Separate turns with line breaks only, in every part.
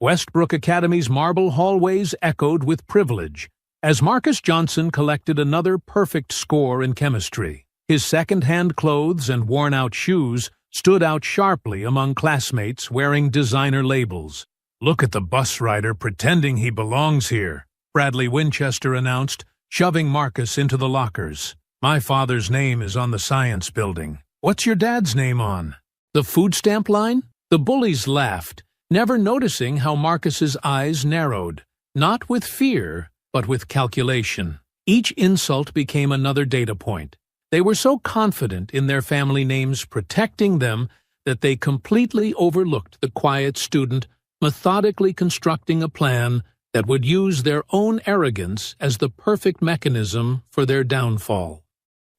Westbrook Academy's marble hallways echoed with privilege as Marcus Johnson collected another perfect score in chemistry. His second-hand clothes and worn-out shoes stood out sharply among classmates wearing designer labels. "Look at the bus rider pretending he belongs here," Bradley Winchester announced, shoving Marcus into the lockers. "My father's name is on the science building. What's your dad's name on? The food stamp line?" The bullies laughed, never noticing how Marcus's eyes narrowed, not with fear, but with calculation. Each insult became another data point. They were so confident in their family names protecting them that they completely overlooked the quiet student methodically constructing a plan that would use their own arrogance as the perfect mechanism for their downfall.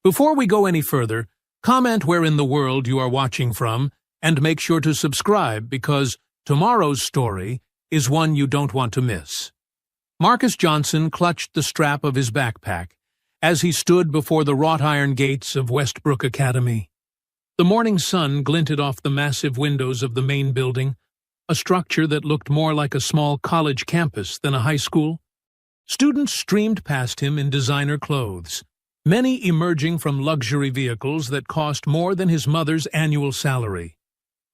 Before we go any further, comment where in the world you are watching from, and make sure to subscribe because tomorrow's story is one you don't want to miss. Marcus Johnson clutched the strap of his backpack as he stood before the wrought iron gates of Westbrook Academy. The morning sun glinted off the massive windows of the main building, a structure that looked more like a small college campus than a high school. Students streamed past him in designer clothes, many emerging from luxury vehicles that cost more than his mother's annual salary.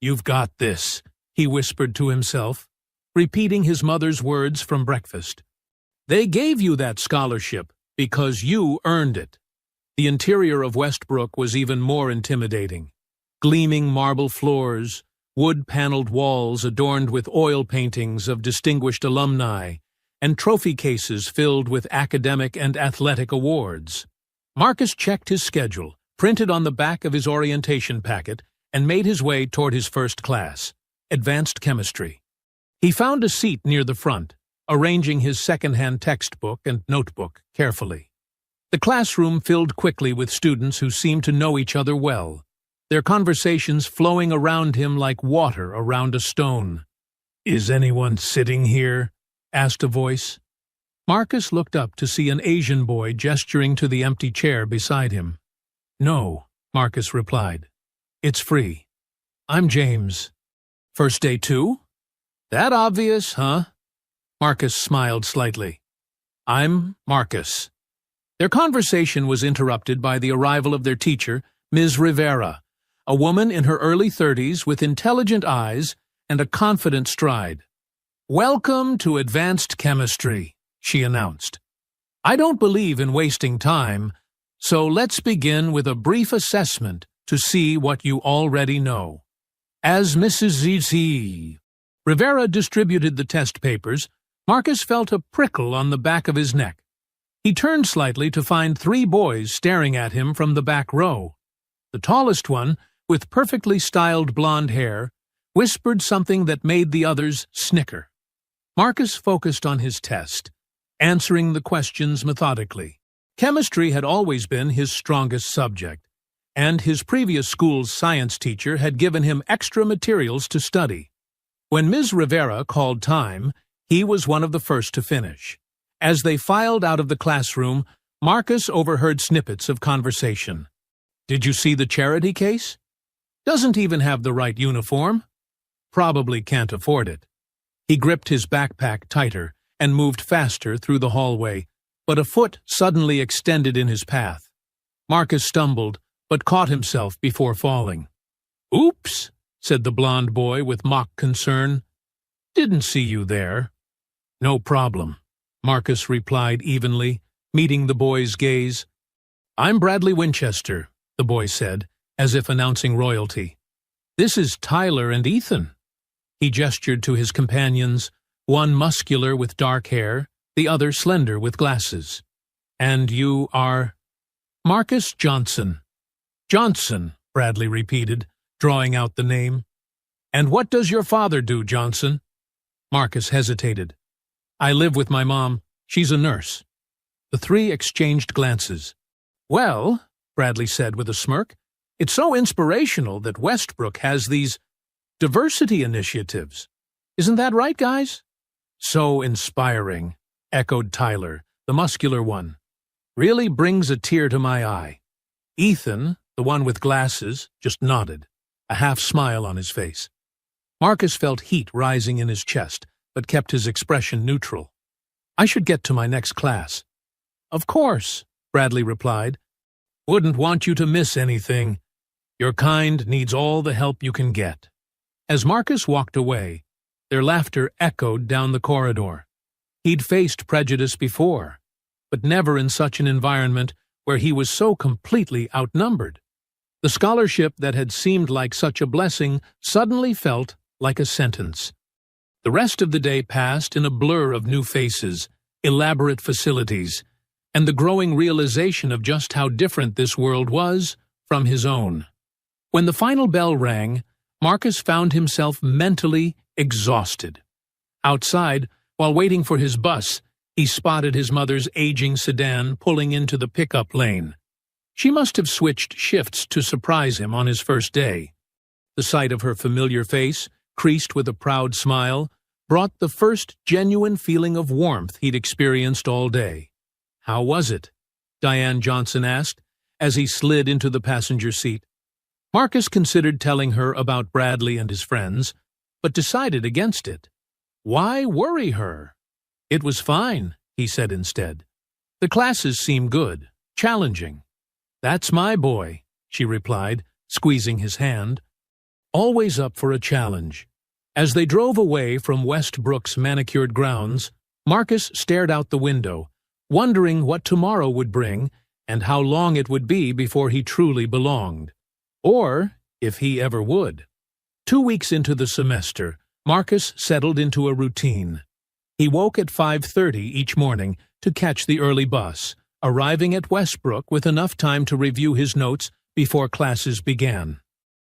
"You've got this," he whispered to himself, repeating his mother's words from breakfast. "They gave you that scholarship because you earned it." The interior of Westbrook was even more intimidating. Gleaming marble floors, wood-paneled walls adorned with oil paintings of distinguished alumni, and trophy cases filled with academic and athletic awards. Marcus checked his schedule, printed on the back of his orientation packet, and made his way toward his first class, advanced chemistry. He found a seat near the front, arranging his second-hand textbook and notebook carefully. The classroom filled quickly with students who seemed to know each other well, their conversations flowing around him like water around a stone. "Is anyone sitting here?" asked a voice. Marcus looked up to see an Asian boy gesturing to the empty chair beside him. "No," Marcus replied. "It's free. I'm James." "First day too? That obvious, huh?" Marcus smiled slightly. "I'm Marcus." Their conversation was interrupted by the arrival of their teacher, Ms. Rivera, a woman in her early 30s with intelligent eyes and a confident stride. "Welcome to advanced chemistry," she announced. "I don't believe in wasting time, so let's begin with a brief assessment to see what you already know. As Mrs. Z. Rivera distributed the test papers, Marcus felt a prickle on the back of his neck. He turned slightly to find 3 boys staring at him from the back row. The tallest one, with perfectly styled blonde hair, whispered something that made the others snicker. Marcus focused on his test, answering the questions methodically. Chemistry had always been his strongest subject, and his previous school's science teacher had given him extra materials to study. When Ms. Rivera called time, he was one of the first to finish. As they filed out of the classroom, Marcus overheard snippets of conversation. "Did you see the charity case? Doesn't even have the right uniform. Probably can't afford it." He gripped his backpack tighter and moved faster through the hallway, but a foot suddenly extended in his path. Marcus stumbled, but caught himself before falling. "Oops," said the blond boy with mock concern. "Didn't see you there." "No problem," Marcus replied evenly, meeting the boy's gaze. "I'm Bradley Winchester," the boy said, as if announcing royalty. "This is Tyler and Ethan." He gestured to his companions, one muscular with dark hair, the other slender with glasses. "And you are—" "Marcus Johnson." "Johnson," Bradley repeated, drawing out the name. "And what does your father do, Johnson?" Marcus hesitated. "I live with my mom. She's a nurse." The 3 exchanged glances. "Well," Bradley said with a smirk, "it's so inspirational that Westbrook has these diversity initiatives. Isn't that right, guys?" "So inspiring," echoed Tyler, the muscular one. "Really brings a tear to my eye." Ethan, the one with glasses, just nodded, a half smile on his face. Marcus felt heat rising in his chest, but kept his expression neutral. "I should get to my next class." "Of course," Bradley replied. "Wouldn't want you to miss anything. Your kind needs all the help you can get." As Marcus walked away, their laughter echoed down the corridor. He'd faced prejudice before, but never in such an environment where he was so completely outnumbered. The scholarship that had seemed like such a blessing suddenly felt like a sentence. The rest of the day passed in a blur of new faces, elaborate facilities, and the growing realization of just how different this world was from his own. When the final bell rang, Marcus found himself mentally exhausted. Outside, while waiting for his bus, he spotted his mother's aging sedan pulling into the pickup lane. She must have switched shifts to surprise him on his first day. The sight of her familiar face, creased with a proud smile, brought the first genuine feeling of warmth he'd experienced all day. "How was it?" Diane Johnson asked, as he slid into the passenger seat. Marcus considered telling her about Bradley and his friends, but decided against it. Why worry her? "It was fine," he said instead. "The classes seem good, challenging." "That's my boy," she replied, squeezing his hand. Always up for a challenge. As they drove away from Westbrook's manicured grounds, Marcus stared out the window, wondering what tomorrow would bring and how long it would be before he truly belonged. Or if he ever would. 2 weeks into the semester, Marcus settled into a routine. He woke at 5:30 each morning to catch the early bus, arriving at Westbrook with enough time to review his notes before classes began.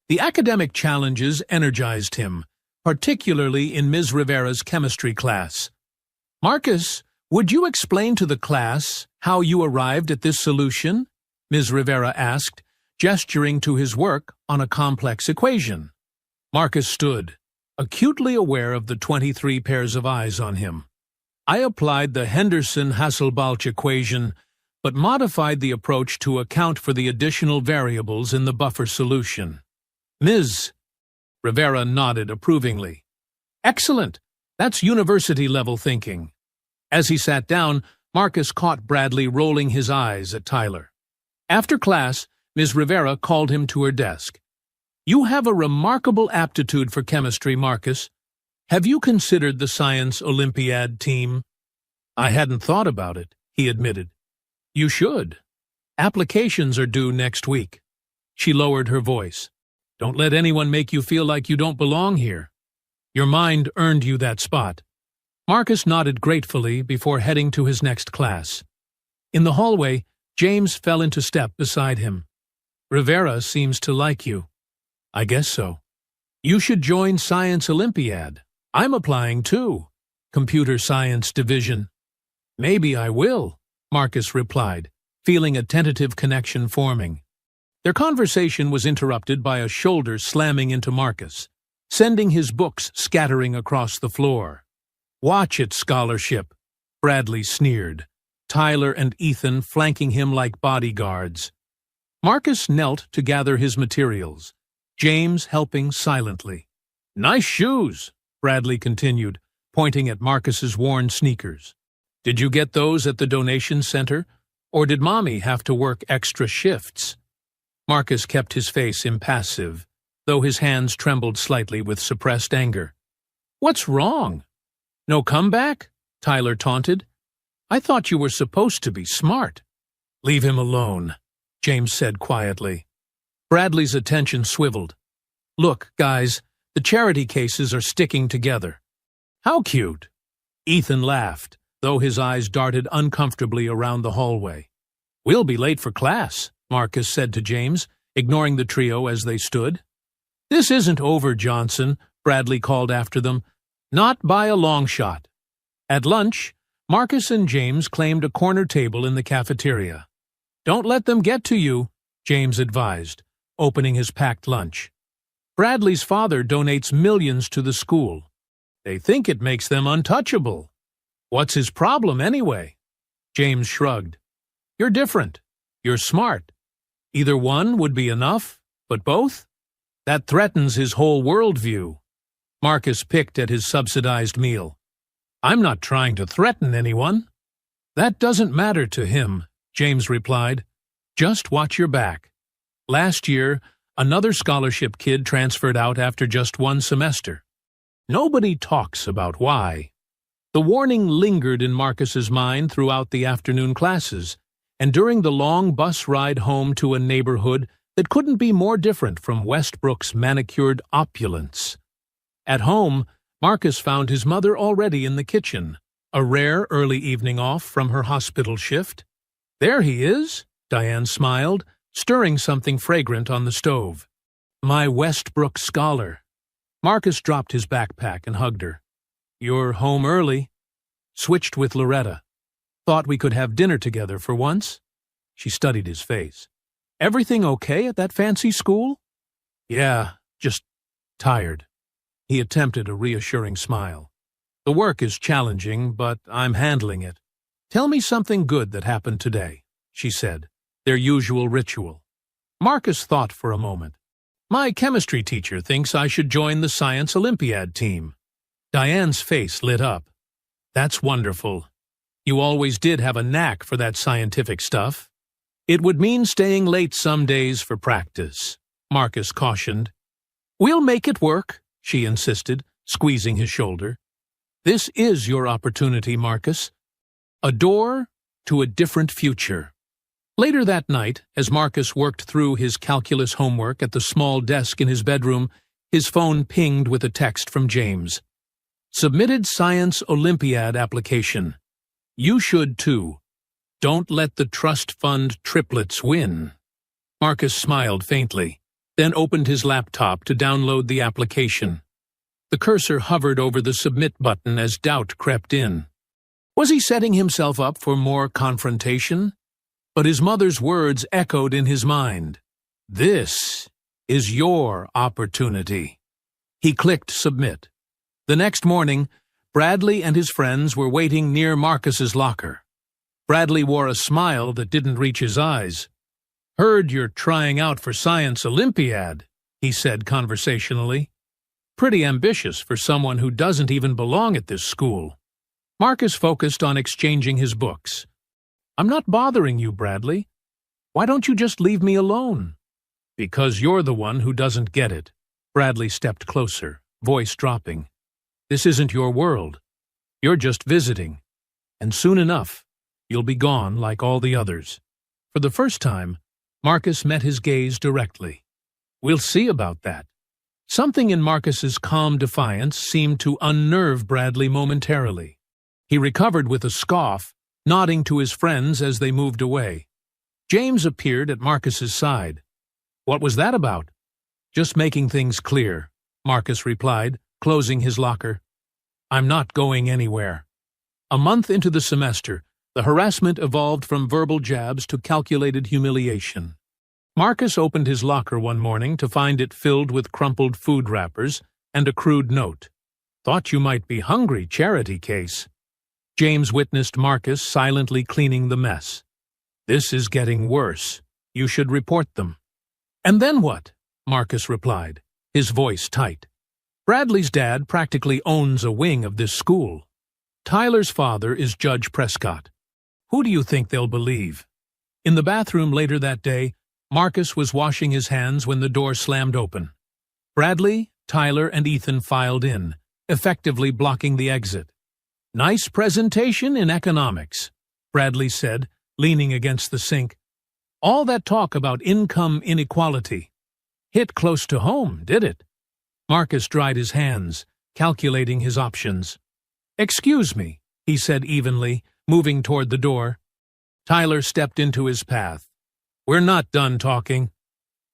The academic challenges energized him, particularly in Ms. Rivera's chemistry class. "Marcus, would you explain to the class how you arrived at this solution?" Ms. Rivera asked, gesturing to his work on a complex equation. Marcus stood, acutely aware of the 23 pairs of eyes on him. "I applied the Henderson-Hasselbalch equation, but modified the approach to account for the additional variables in the buffer solution." "Ms. Rivera nodded approvingly. "Excellent! That's university-level thinking." As he sat down, Marcus caught Bradley rolling his eyes at Tyler. After class, Ms. Rivera called him to her desk. "You have a remarkable aptitude for chemistry, Marcus. Have you considered the Science Olympiad team?" "I hadn't thought about it," he admitted. "You should. Applications are due next week." She lowered her voice. "Don't let anyone make you feel like you don't belong here. Your mind earned you that spot." Marcus nodded gratefully before heading to his next class. In the hallway, James fell into step beside him. "Rivera seems to like you." "I guess so." "You should join Science Olympiad. I'm applying too. Computer Science Division." "Maybe I will," Marcus replied, feeling a tentative connection forming. Their conversation was interrupted by a shoulder slamming into Marcus, sending his books scattering across the floor. "Watch it, scholarship," Bradley sneered, Tyler and Ethan flanking him like bodyguards. Marcus knelt to gather his materials, James helping silently. "Nice shoes," Bradley continued, pointing at Marcus's worn sneakers. "Did you get those at the donation center, or did Mommy have to work extra shifts?" Marcus kept his face impassive, though his hands trembled slightly with suppressed anger. "What's wrong?" "No comeback?" Tyler taunted. "I thought you were supposed to be smart." "Leave him alone," James said quietly. Bradley's attention swiveled. "Look, guys, the charity cases are sticking together." "How cute!" Ethan laughed, though his eyes darted uncomfortably around the hallway. "We'll be late for class," Marcus said to James, ignoring the trio as they stood. "This isn't over, Johnson," Bradley called after them. "Not by a long shot." At lunch, Marcus and James claimed a corner table in the cafeteria. "Don't let them get to you," James advised, opening his packed lunch. "Bradley's father donates millions to the school. They think it makes them untouchable. What's his problem anyway?" James shrugged. "You're different. You're smart. Either one would be enough, but both? That threatens his whole worldview." Marcus picked at his subsidized meal. I'm not trying to threaten anyone. That doesn't matter to him, James replied. Just watch your back. Last year, another scholarship kid transferred out after just one semester. Nobody talks about why. The warning lingered in Marcus's mind throughout the afternoon classes, and during the long bus ride home to a neighborhood that couldn't be more different from Westbrook's manicured opulence. At home, Marcus found his mother already in the kitchen, a rare early evening off from her hospital shift. There he is, Diane smiled, stirring something fragrant on the stove. My Westbrook scholar. Marcus dropped his backpack and hugged her. You're home early. Switched with Loretta. Thought we could have dinner together for once. She studied his face. Everything okay at that fancy school? Yeah, just tired. He attempted a reassuring smile. The work is challenging, but I'm handling it. Tell me something good that happened today, she said, their usual ritual. Marcus thought for a moment. My chemistry teacher thinks I should join the Science Olympiad team. Diane's face lit up. That's wonderful. You always did have a knack for that scientific stuff. It would mean staying late some days for practice, Marcus cautioned. We'll make it work, she insisted, squeezing his shoulder. This is your opportunity, Marcus. A door to a different future. Later that night, as Marcus worked through his calculus homework at the small desk in his bedroom, his phone pinged with a text from James. Submitted Science Olympiad application. You should too. Don't let the trust fund triplets win. Marcus smiled faintly, then opened his laptop to download the application. The cursor hovered over the submit button as doubt crept in. Was he setting himself up for more confrontation? But his mother's words echoed in his mind. This is your opportunity. He clicked submit. The next morning, Bradley and his friends were waiting near Marcus's locker. Bradley wore a smile that didn't reach his eyes. Heard you're trying out for Science Olympiad, he said conversationally. Pretty ambitious for someone who doesn't even belong at this school. Marcus focused on exchanging his books. I'm not bothering you, Bradley. Why don't you just leave me alone? Because you're the one who doesn't get it. Bradley stepped closer, voice dropping. This isn't your world. You're just visiting. And soon enough, you'll be gone like all the others. For the first time, Marcus met his gaze directly. We'll see about that. Something in Marcus's calm defiance seemed to unnerve Bradley momentarily. He recovered with a scoff, nodding to his friends as they moved away. James appeared at Marcus's side. What was that about? Just making things clear, Marcus replied, closing his locker. I'm not going anywhere. A month into the semester, the harassment evolved from verbal jabs to calculated humiliation. Marcus opened his locker one morning to find it filled with crumpled food wrappers and a crude note. Thought you might be hungry, charity case. James witnessed Marcus silently cleaning the mess. This is getting worse. You should report them. And then what? Marcus replied, his voice tight. Bradley's dad practically owns a wing of this school. Tyler's father is Judge Prescott. Who do you think they'll believe? In the bathroom later that day, Marcus was washing his hands when the door slammed open. Bradley, Tyler, and Ethan filed in, effectively blocking the exit. Nice presentation in economics, Bradley said, leaning against the sink. All that talk about income inequality. Hit close to home, did it? Marcus dried his hands, calculating his options. Excuse me, he said evenly, moving toward the door. Tyler stepped into his path. We're not done talking.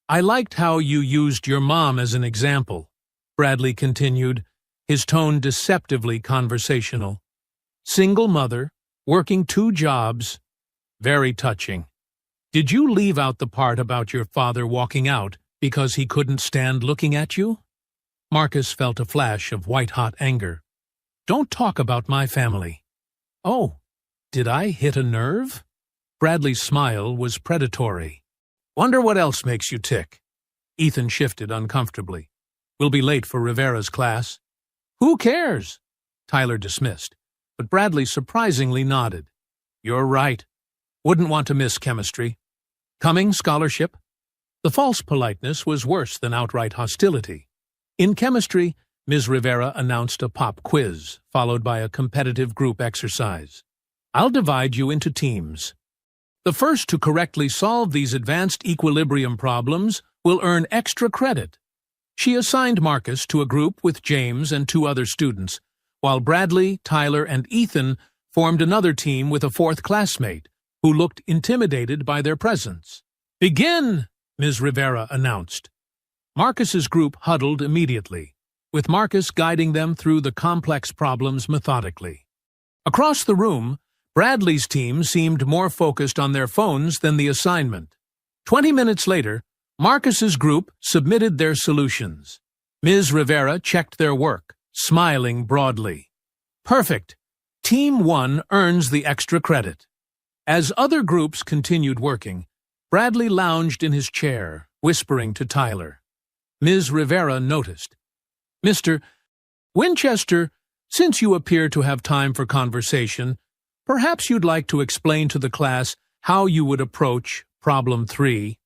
I liked how you used your mom as an example, Bradley continued, his tone deceptively conversational. Single mother, working 2 jobs. Very touching. Did you leave out the part about your father walking out because he couldn't stand looking at you? Marcus felt a flash of white-hot anger. Don't talk about my family. Oh, did I hit a nerve? Bradley's smile was predatory. Wonder what else makes you tick. Ethan shifted uncomfortably. We'll be late for Rivera's class. Who cares? Tyler dismissed. but Bradley surprisingly nodded. "You're right. Wouldn't want to miss chemistry. Coming scholarship?" The false politeness was worse than outright hostility. In chemistry, Ms. Rivera announced a pop quiz, followed by a competitive group exercise. "I'll divide you into teams. The first to correctly solve these advanced equilibrium problems will earn extra credit." She assigned Marcus to a group with James and 2 other students, while Bradley, Tyler, and Ethan formed another team with a 4th classmate, who looked intimidated by their presence. "Begin!" Ms. Rivera announced. Marcus's group huddled immediately, with Marcus guiding them through the complex problems methodically. Across the room, Bradley's team seemed more focused on their phones than the assignment. 20 minutes later, Marcus's group submitted their solutions. Ms. Rivera checked their work, smiling broadly. "Perfect. Team 1 earns the extra credit." As other groups continued working, Bradley lounged in his chair, whispering to Tyler. Ms. Rivera noticed. "Mr. Winchester, since you appear to have time for conversation, perhaps you'd like to explain to the class how you would approach problem 3.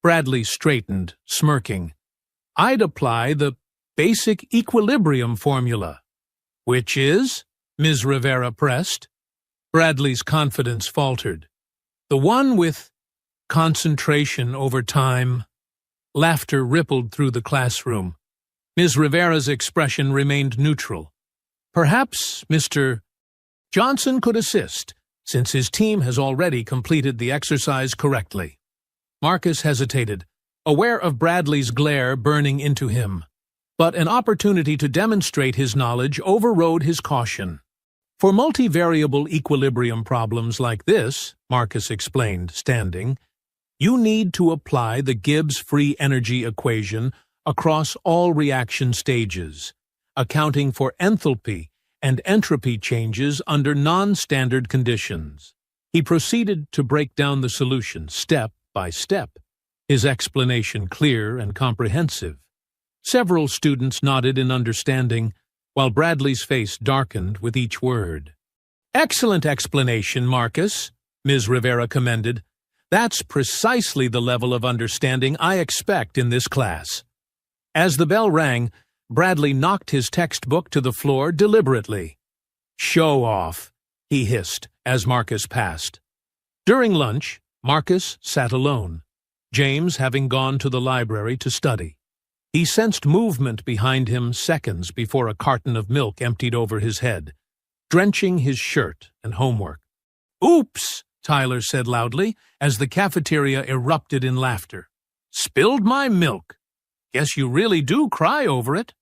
Bradley straightened, smirking. "I'd apply the basic equilibrium formula." "Which is?" Ms. Rivera pressed. Bradley's confidence faltered. "The one with concentration over time." Laughter rippled through the classroom. Ms. Rivera's expression remained neutral. "Perhaps Mr. Johnson could assist, since his team has already completed the exercise correctly." Marcus hesitated, aware of Bradley's glare burning into him. But an opportunity to demonstrate his knowledge overrode his caution. "For multivariable equilibrium problems like this," Marcus explained, standing, "you need to apply the Gibbs free energy equation across all reaction stages, accounting for enthalpy and entropy changes under non-standard conditions." He proceeded to break down the solution step by step, his explanation clear and comprehensive. Several students nodded in understanding, while Bradley's face darkened with each word. "Excellent explanation, Marcus," Ms. Rivera commended. "That's precisely the level of understanding I expect in this class." As the bell rang, Bradley knocked his textbook to the floor deliberately. "Show off," he hissed as Marcus passed. During lunch, Marcus sat alone, James having gone to the library to study. He sensed movement behind him seconds before a carton of milk emptied over his head, drenching his shirt and homework. "Oops," Tyler said loudly, as the cafeteria erupted in laughter. "Spilled my milk. Guess you really do cry over it."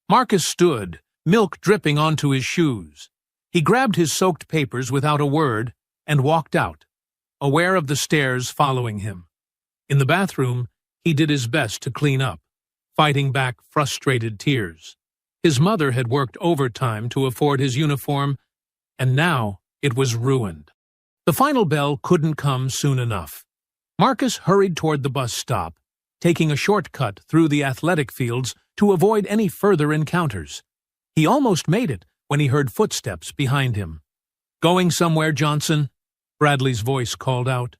Marcus stood, milk dripping onto his shoes. He grabbed his soaked papers without a word and walked out, aware of the stares following him. In the bathroom, he did his best to clean up, fighting back frustrated tears. His mother had worked overtime to afford his uniform, and now it was ruined. The final bell couldn't come soon enough. Marcus hurried toward the bus stop, taking a shortcut through the athletic fields to avoid any further encounters. He almost made it when he heard footsteps behind him. "Going somewhere, Johnson?" Bradley's voice called out.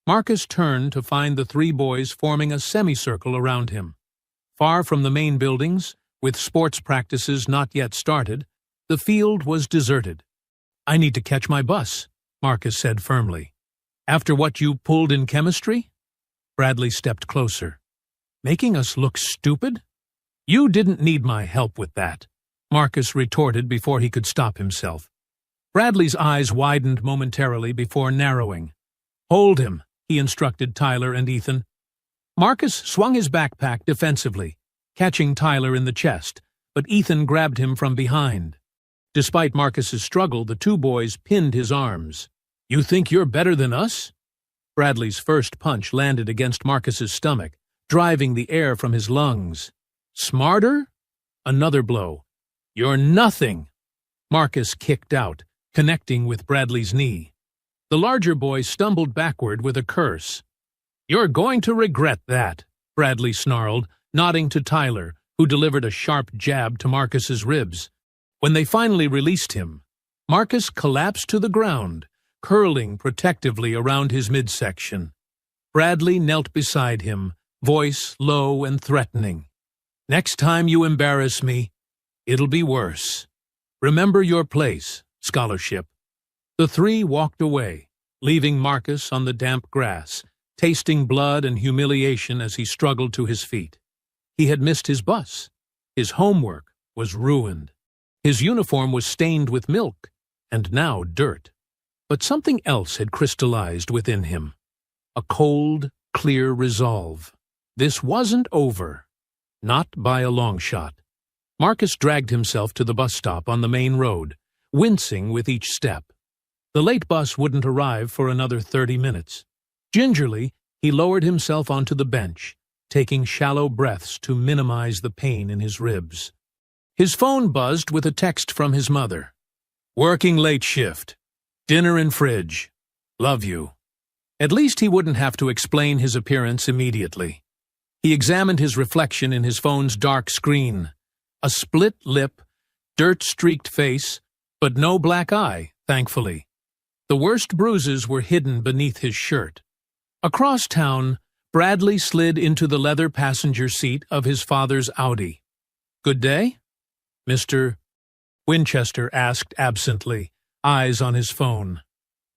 Marcus turned to find the 3 boys forming a semicircle around him. Far from the main buildings, with sports practices not yet started, the field was deserted. "I need to catch my bus," Marcus said firmly. "After what you pulled in chemistry?" Bradley stepped closer. "Making us look stupid?" "You didn't need my help with that," Marcus retorted before he could stop himself. Bradley's eyes widened momentarily before narrowing. "Hold him," he instructed Tyler and Ethan. Marcus swung his backpack defensively, catching Tyler in the chest, but Ethan grabbed him from behind. Despite Marcus's struggle, the 2 boys pinned his arms. "You think you're better than us?" Bradley's first punch landed against Marcus's stomach, driving the air from his lungs. "Smarter?" Another blow. "You're nothing!" Marcus kicked out, connecting with Bradley's knee. The larger boy stumbled backward with a curse. "You're going to regret that," Bradley snarled, nodding to Tyler, who delivered a sharp jab to Marcus's ribs. When they finally released him, Marcus collapsed to the ground, curling protectively around his midsection. Bradley knelt beside him, voice low and threatening. "Next time you embarrass me, it'll be worse. Remember your place, scholarship." The three walked away, leaving Marcus on the damp grass, tasting blood and humiliation as he struggled to his feet. He had missed his bus. His homework was ruined. His uniform was stained with milk, and now dirt. But something else had crystallized within him. A cold, clear resolve. This wasn't over. Not by a long shot. Marcus dragged himself to the bus stop on the main road, wincing with each step. The late bus wouldn't arrive for another 30 minutes. Gingerly, he lowered himself onto the bench, taking shallow breaths to minimize the pain in his ribs. His phone buzzed with a text from his mother. "Working late shift. Dinner in fridge. Love you." At least he wouldn't have to explain his appearance immediately. He examined his reflection in his phone's dark screen. A split lip, dirt-streaked face, but no black eye, thankfully. The worst bruises were hidden beneath his shirt. Across town, Bradley slid into the leather passenger seat of his father's Audi. "Good day?" Mr. Winchester asked absently, eyes on his phone.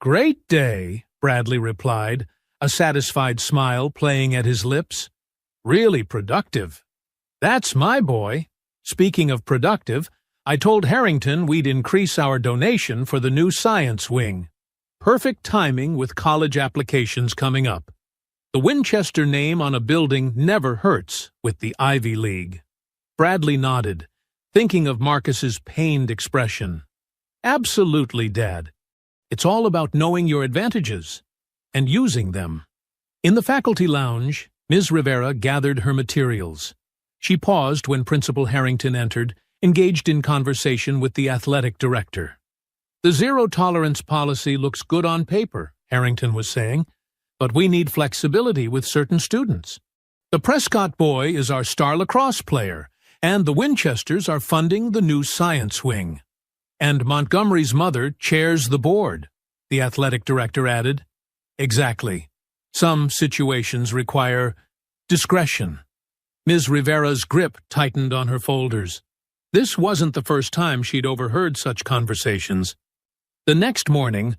"Great day," Bradley replied, a satisfied smile playing at his lips. "Really productive." "That's my boy. Speaking of productive, I told Harrington we'd increase our donation for the new science wing. Perfect timing with college applications coming up. The Winchester name on a building never hurts with the Ivy League." Bradley nodded, thinking of Marcus's pained expression. "Absolutely, Dad. It's all about knowing your advantages and using them." In the faculty lounge, Ms. Rivera gathered her materials. She paused when Principal Harrington entered, engaged in conversation with the athletic director. "The zero-tolerance policy looks good on paper," Harrington was saying, "but we need flexibility with certain students. The Prescott boy is our star lacrosse player, and the Winchesters are funding the new science wing. And Montgomery's mother chairs the board," the athletic director added. "Exactly. Some situations require discretion." Ms. Rivera's grip tightened on her folders. This wasn't the first time she'd overheard such conversations. The next morning,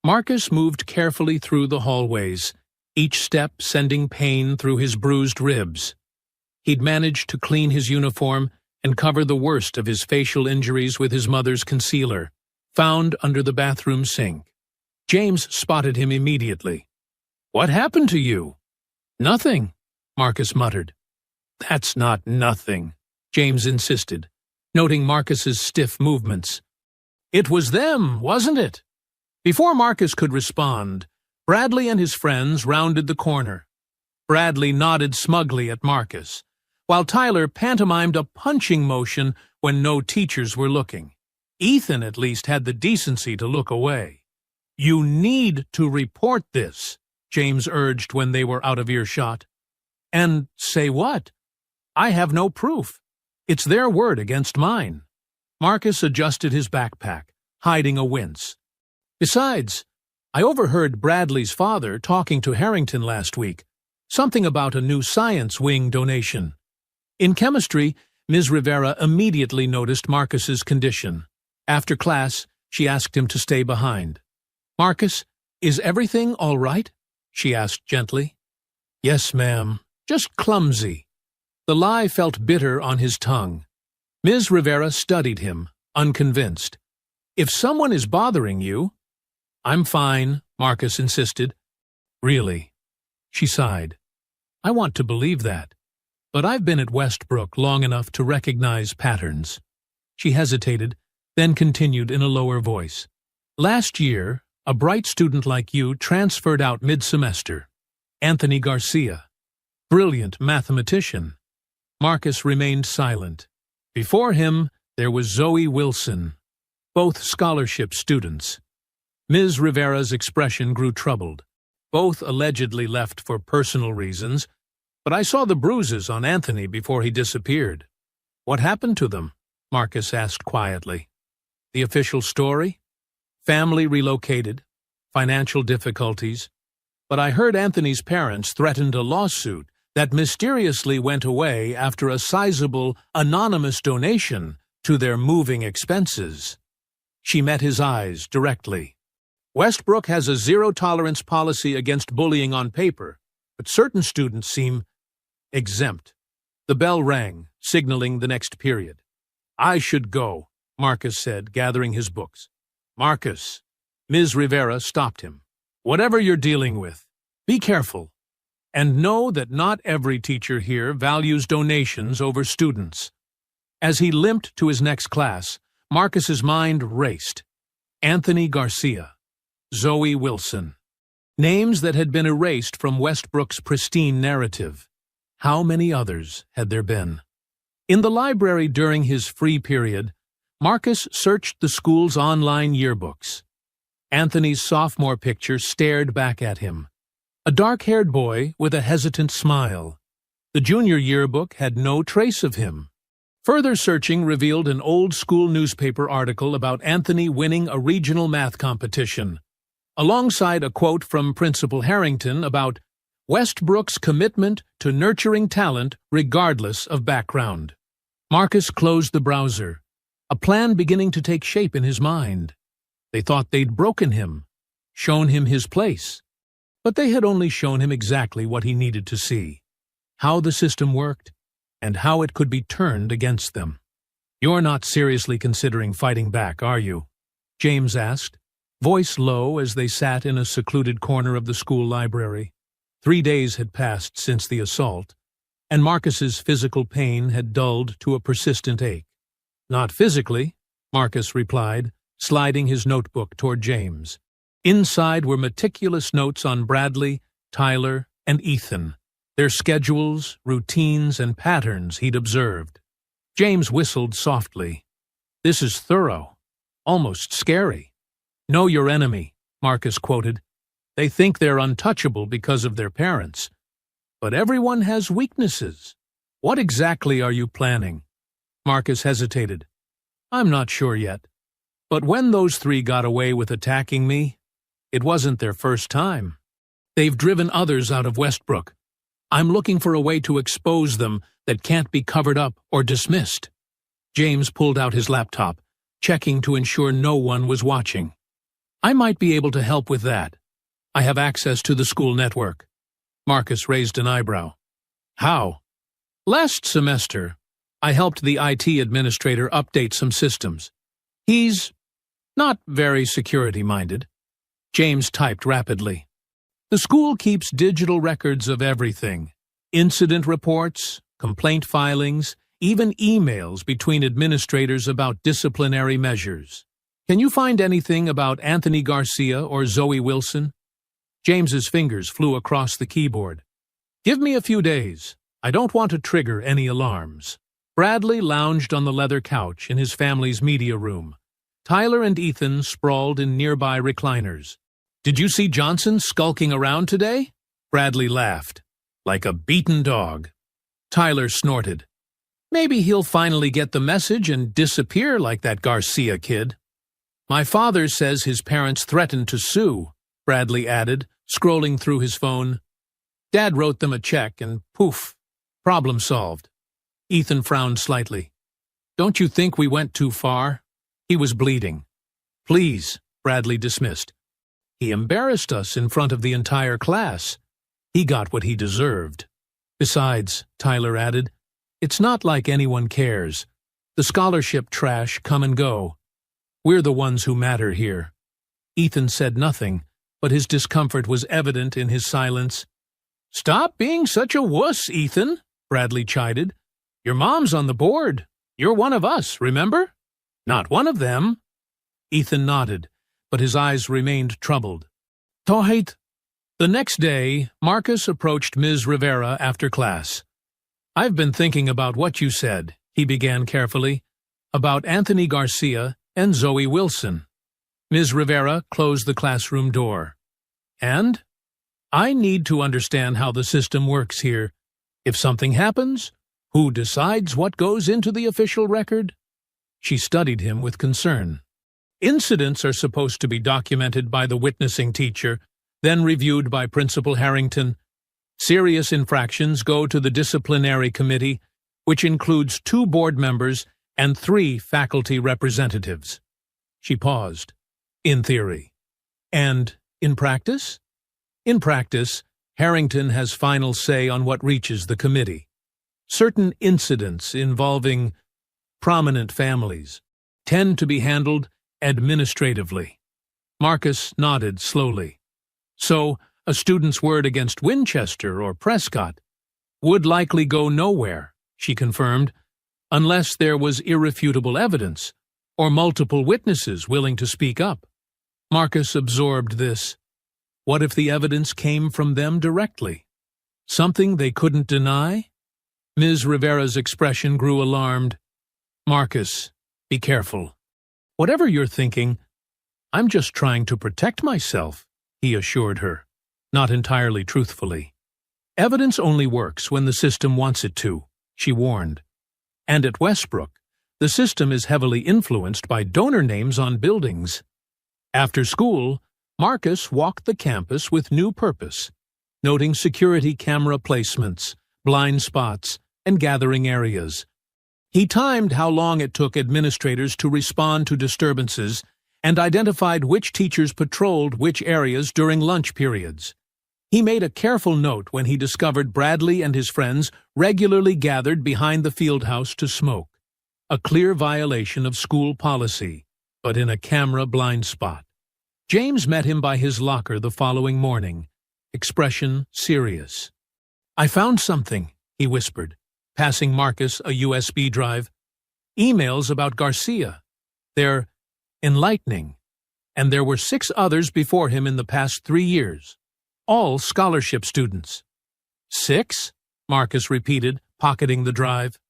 Marcus moved carefully through the hallways, each step sending pain through his bruised ribs. He'd managed to clean his uniform and cover the worst of his facial injuries with his mother's concealer, found under the bathroom sink. James spotted him immediately. "What happened to you?" "Nothing," Marcus muttered. "That's not nothing," James insisted, noting Marcus's stiff movements. "It was them, wasn't it?" Before Marcus could respond, Bradley and his friends rounded the corner. Bradley nodded smugly at Marcus, while Tyler pantomimed a punching motion when no teachers were looking. Ethan at least had the decency to look away. "You need to report this," James urged when they were out of earshot. "And say what? I have no proof. It's their word against mine." Marcus adjusted his backpack, hiding a wince. "Besides, I overheard Bradley's father talking to Harrington last week, something about a new science wing donation." In chemistry, Ms. Rivera immediately noticed Marcus's condition. After class, she asked him to stay behind. "Marcus, is everything all right?" she asked gently. "Yes, ma'am. Just clumsy." The lie felt bitter on his tongue. Ms. Rivera studied him, unconvinced. "If someone is bothering you—" "I'm fine," Marcus insisted. "Really?" She sighed. "I want to believe that, but I've been at Westbrook long enough to recognize patterns." She hesitated, then continued in a lower voice. "Last year, a bright student like you transferred out mid-semester. Anthony Garcia. Brilliant mathematician." Marcus remained silent. Before him, there was Zoe Wilson, both scholarship students. Ms. Rivera's expression grew troubled. Both allegedly left for personal reasons, but I saw the bruises on Anthony before he disappeared. "What happened to them?" Marcus asked quietly. "The official story?" family relocated, financial difficulties, but I heard Anthony's parents threatened a lawsuit that mysteriously went away after a sizable, anonymous donation to their moving expenses. She met his eyes directly. Westbrook has a zero-tolerance policy against bullying on paper, but certain students seem exempt. The bell rang, signaling the next period. I should go, Marcus said, gathering his books. Marcus, Ms. Rivera stopped him. Whatever you're dealing with, be careful. And know that not every teacher here values donations over students. As he limped to his next class, Marcus's mind raced. Anthony Garcia, Zoe Wilson. Names that had been erased from Westbrook's pristine narrative. How many others had there been? In the library during his free period, Marcus searched the school's online yearbooks. Anthony's sophomore picture stared back at him. A dark-haired boy with a hesitant smile. The junior yearbook had no trace of him. Further searching revealed an old-school newspaper article about Anthony winning a regional math competition, alongside a quote from Principal Harrington about Westbrook's commitment to nurturing talent regardless of background. Marcus closed the browser, a plan beginning to take shape in his mind. They thought they'd broken him, shown him his place. But they had only shown him exactly what he needed to see, how the system worked, and how it could be turned against them. You're not seriously considering fighting back, are you? James asked, voice low as they sat in a secluded corner of the school library. 3 days had passed since the assault, and Marcus's physical pain had dulled to a persistent ache. Not physically, Marcus replied, sliding his notebook toward James. Inside were meticulous notes on Bradley, Tyler, and Ethan, their schedules, routines, and patterns he'd observed. James whistled softly. This is thorough, almost scary. Know your enemy, Marcus quoted. They think they're untouchable because of their parents. But everyone has weaknesses. What exactly are you planning? Marcus hesitated. I'm not sure yet. But when those 3 got away with attacking me, it wasn't their first time. They've driven others out of Westbrook. I'm looking for a way to expose them that can't be covered up or dismissed. James pulled out his laptop, checking to ensure no one was watching. I might be able to help with that. I have access to the school network. Marcus raised an eyebrow. How? Last semester, I helped the IT administrator update some systems. He's not very security-minded. James typed rapidly. The school keeps digital records of everything. Incident reports, complaint filings, even emails between administrators about disciplinary measures. Can you find anything about Anthony Garcia or Zoe Wilson? James's fingers flew across the keyboard. Give me a few days. I don't want to trigger any alarms. Bradley lounged on the leather couch in his family's media room. Tyler and Ethan sprawled in nearby recliners. Did you see Johnson skulking around today? Bradley laughed. Like a beaten dog. Tyler snorted. Maybe he'll finally get the message and disappear like that Garcia kid. My father says his parents threatened to sue, Bradley added, scrolling through his phone. Dad wrote them a check and poof, problem solved. Ethan frowned slightly. Don't you think we went too far? He was bleeding. Please, Bradley dismissed. He embarrassed us in front of the entire class. He got what he deserved. Besides, Tyler added, it's not like anyone cares. The scholarship trash come and go. We're the ones who matter here. Ethan said nothing, but his discomfort was evident in his silence. Stop being such a wuss, Ethan, Bradley chided. Your mom's on the board. You're one of us, remember? Not one of them. Ethan nodded, but his eyes remained troubled. Tohit. The next day, Marcus approached Ms. Rivera after class. I've been thinking about what you said, he began carefully, about Anthony Garcia and Zoe Wilson. Ms. Rivera closed the classroom door. And? I need to understand how the system works here. If something happens, who decides what goes into the official record? She studied him with concern. Incidents are supposed to be documented by the witnessing teacher, then reviewed by Principal Harrington. Serious infractions go to the disciplinary committee, which includes 2 board members and 3 faculty representatives. She paused. In theory. And in practice? In practice, Harrington has final say on what reaches the committee. Certain incidents involving prominent families tend to be handled administratively. Marcus nodded slowly. So, a student's word against Winchester or Prescott would likely go nowhere, she confirmed, unless there was irrefutable evidence or multiple witnesses willing to speak up. Marcus absorbed this. What if the evidence came from them directly? Something they couldn't deny? Ms. Rivera's expression grew alarmed. Marcus, be careful. Whatever you're thinking, I'm just trying to protect myself, he assured her, not entirely truthfully. Evidence only works when the system wants it to, she warned. And at Westbrook, the system is heavily influenced by donor names on buildings. After school, Marcus walked the campus with new purpose, noting security camera placements, blind spots, and gathering areas. He timed how long it took administrators to respond to disturbances and identified which teachers patrolled which areas during lunch periods. He made a careful note when he discovered Bradley and his friends regularly gathered behind the field house to smoke, a clear violation of school policy, but in a camera blind spot. James met him by his locker the following morning, expression serious. I found something, he whispered, passing Marcus a USB drive. Emails about Garcia. They're enlightening, and there were 6 others before him in the past 3 years, all scholarship students. 6? Marcus repeated, pocketing the drive.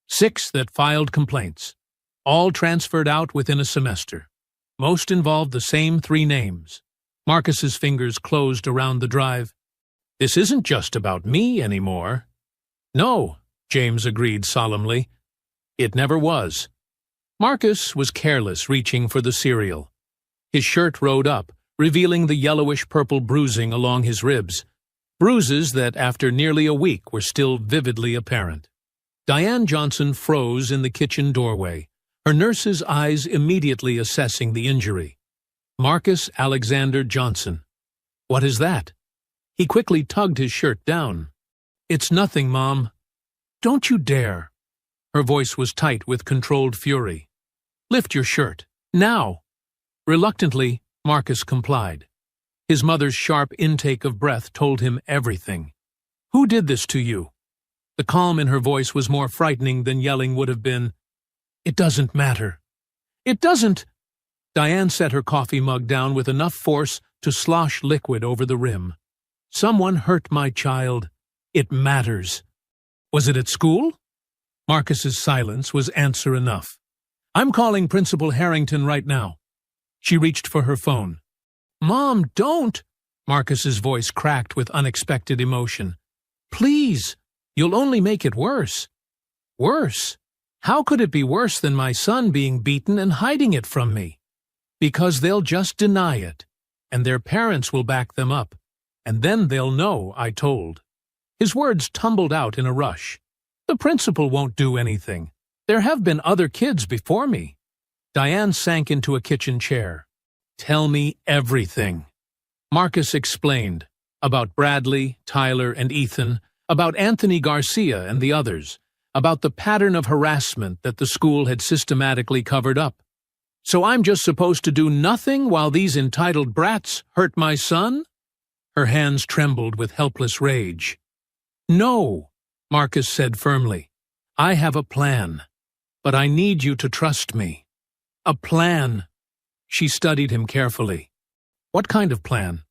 6 that filed complaints, all transferred out within a semester. Most involved the same 3 names. Marcus's fingers closed around the drive. This isn't just about me anymore. No, James agreed solemnly. It never was. Marcus was careless, reaching for the cereal. His shirt rode up, revealing the yellowish-purple bruising along his ribs, bruises that after nearly a week were still vividly apparent. Diane Johnson froze in the kitchen doorway, her nurse's eyes immediately assessing the injury. Marcus Alexander Johnson. What is that? He quickly tugged his shirt down. It's nothing, Mom. Don't you dare. Her voice was tight with controlled fury. Lift your shirt. Now. Reluctantly, Marcus complied. His mother's sharp intake of breath told him everything. Who did this to you? The calm in her voice was more frightening than yelling would have been. It doesn't matter. It doesn't. Diane set her coffee mug down with enough force to slosh liquid over the rim. Someone hurt my child. It matters. Was it at school? Marcus's silence was answer enough. I'm calling Principal Harrington right now. She reached for her phone. Mom, don't! Marcus's voice cracked with unexpected emotion. Please, you'll only make it worse. Worse? How could it be worse than my son being beaten and hiding it from me? Because they'll just deny it, and their parents will back them up, and then they'll know I told. His words tumbled out in a rush. The principal won't do anything. There have been other kids before me. Diane sank into a kitchen chair. Tell me everything. Marcus explained about Bradley, Tyler, and Ethan, about Anthony Garcia and the others, about the pattern of harassment that the school had systematically covered up. So I'm just supposed to do nothing while these entitled brats hurt my son? Her hands trembled with helpless rage. No, Marcus said firmly. I have a plan, but I need you to trust me. A plan. She studied him carefully. What kind of plan?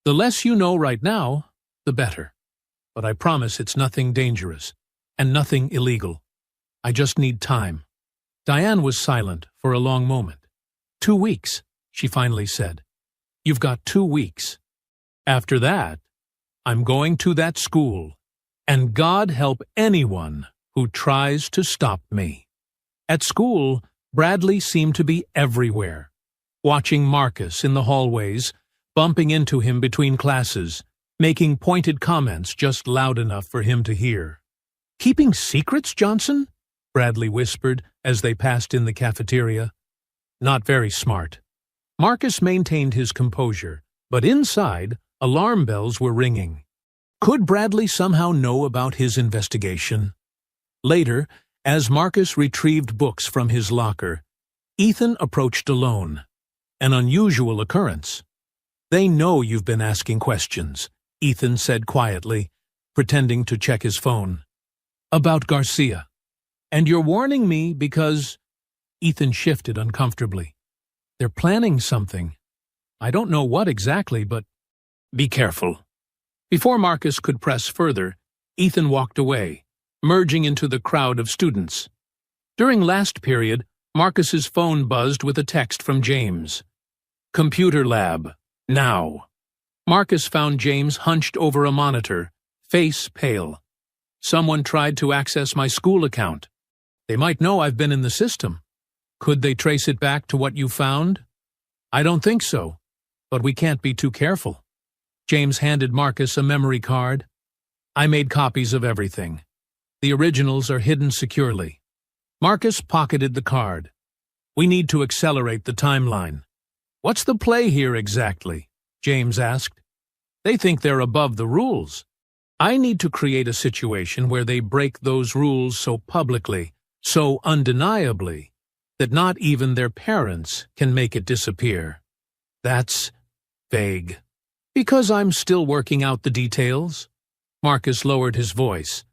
The less you know right now, the better. But I promise it's nothing dangerous, and nothing illegal. I just need time. Diane was silent for a long moment. 2 weeks, she finally said. You've got 2 weeks. After that, I'm going to that school, and God help anyone who tries to stop me. At school, Bradley seemed to be everywhere. watching Marcus in the hallways, bumping into him between classes, making pointed comments just loud enough for him to hear. "Keeping secrets, Johnson?" Bradley whispered as they passed in the cafeteria. Not very smart. Marcus maintained his composure, but inside, alarm bells were ringing. Could Bradley somehow know about his investigation? Later, as Marcus retrieved books from his locker, Ethan approached alone. An unusual occurrence. "They know you've been asking questions," Ethan said quietly, pretending to check his phone. "About Garcia. And you're warning me because—" Ethan shifted uncomfortably. "They're planning something. I don't know what exactly, but be careful." Before Marcus could press further, Ethan walked away, merging into the crowd of students. During last period, Marcus's phone buzzed with a text from James. "Computer lab. Now." Marcus found James hunched over a monitor, face pale. "Someone tried to access my school account. They might know I've been in the system. Could they trace it back to what you found?" "I don't think so, but we can't be too careful." James handed Marcus a memory card. "I made copies of everything. The originals are hidden securely." Marcus pocketed the card. "We need to accelerate the timeline." "What's the play here exactly?" James asked. "They think they're above the rules. I need to create a situation where they break those rules so publicly, so undeniably, that not even their parents can make it disappear." "That's vague." "Because I'm still working out the details." Marcus lowered his voice.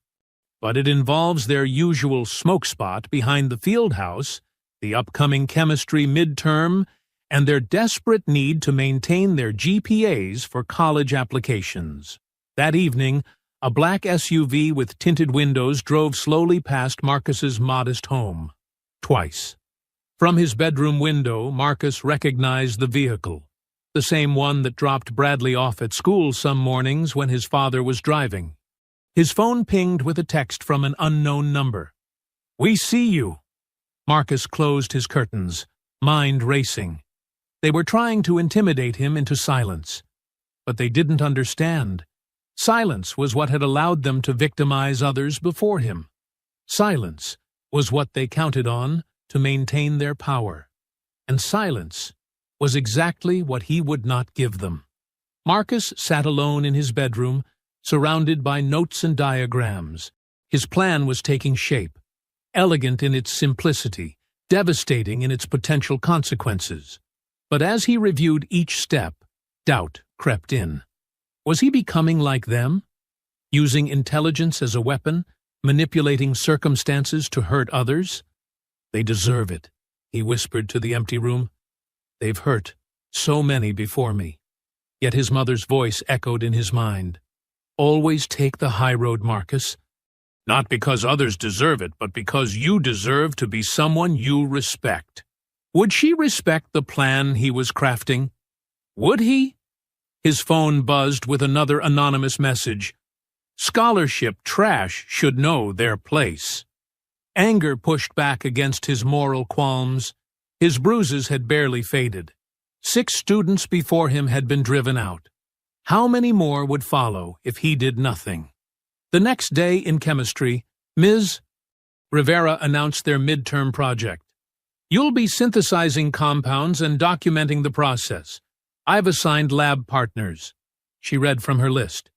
"But it involves their usual smoke spot behind the field house, the upcoming chemistry midterm, and their desperate need to maintain their GPAs for college applications." That evening, a black SUV with tinted windows drove slowly past Marcus's modest home. Twice. From his bedroom window, Marcus recognized the vehicle, the same one that dropped Bradley off at school some mornings when his father was driving. His phone pinged with a text from an unknown number. "We see you." Marcus closed his curtains, mind racing. They were trying to intimidate him into silence. But they didn't understand. Silence was what had allowed them to victimize others before him. Silence was what they counted on to maintain their power. And silence was exactly what he would not give them. Marcus sat alone in his bedroom, surrounded by notes and diagrams. His plan was taking shape, elegant in its simplicity, devastating in its potential consequences. But as he reviewed each step, doubt crept in. Was he becoming like them? Using intelligence as a weapon, manipulating circumstances to hurt others? "They deserve it," he whispered to the empty room. "They've hurt so many before me." Yet his mother's voice echoed in his mind. "Always take the high road, Marcus. Not because others deserve it, but because you deserve to be someone you respect." Would she respect the plan he was crafting? Would he? His phone buzzed with another anonymous message. "Scholarship trash should know their place." Anger pushed back against his moral qualms. His bruises had barely faded. 6 students before him had been driven out. How many more would follow if he did nothing? The next day in chemistry, Ms. Rivera announced their midterm project. "You'll be synthesizing compounds and documenting the process. I've assigned lab partners." She read from her list.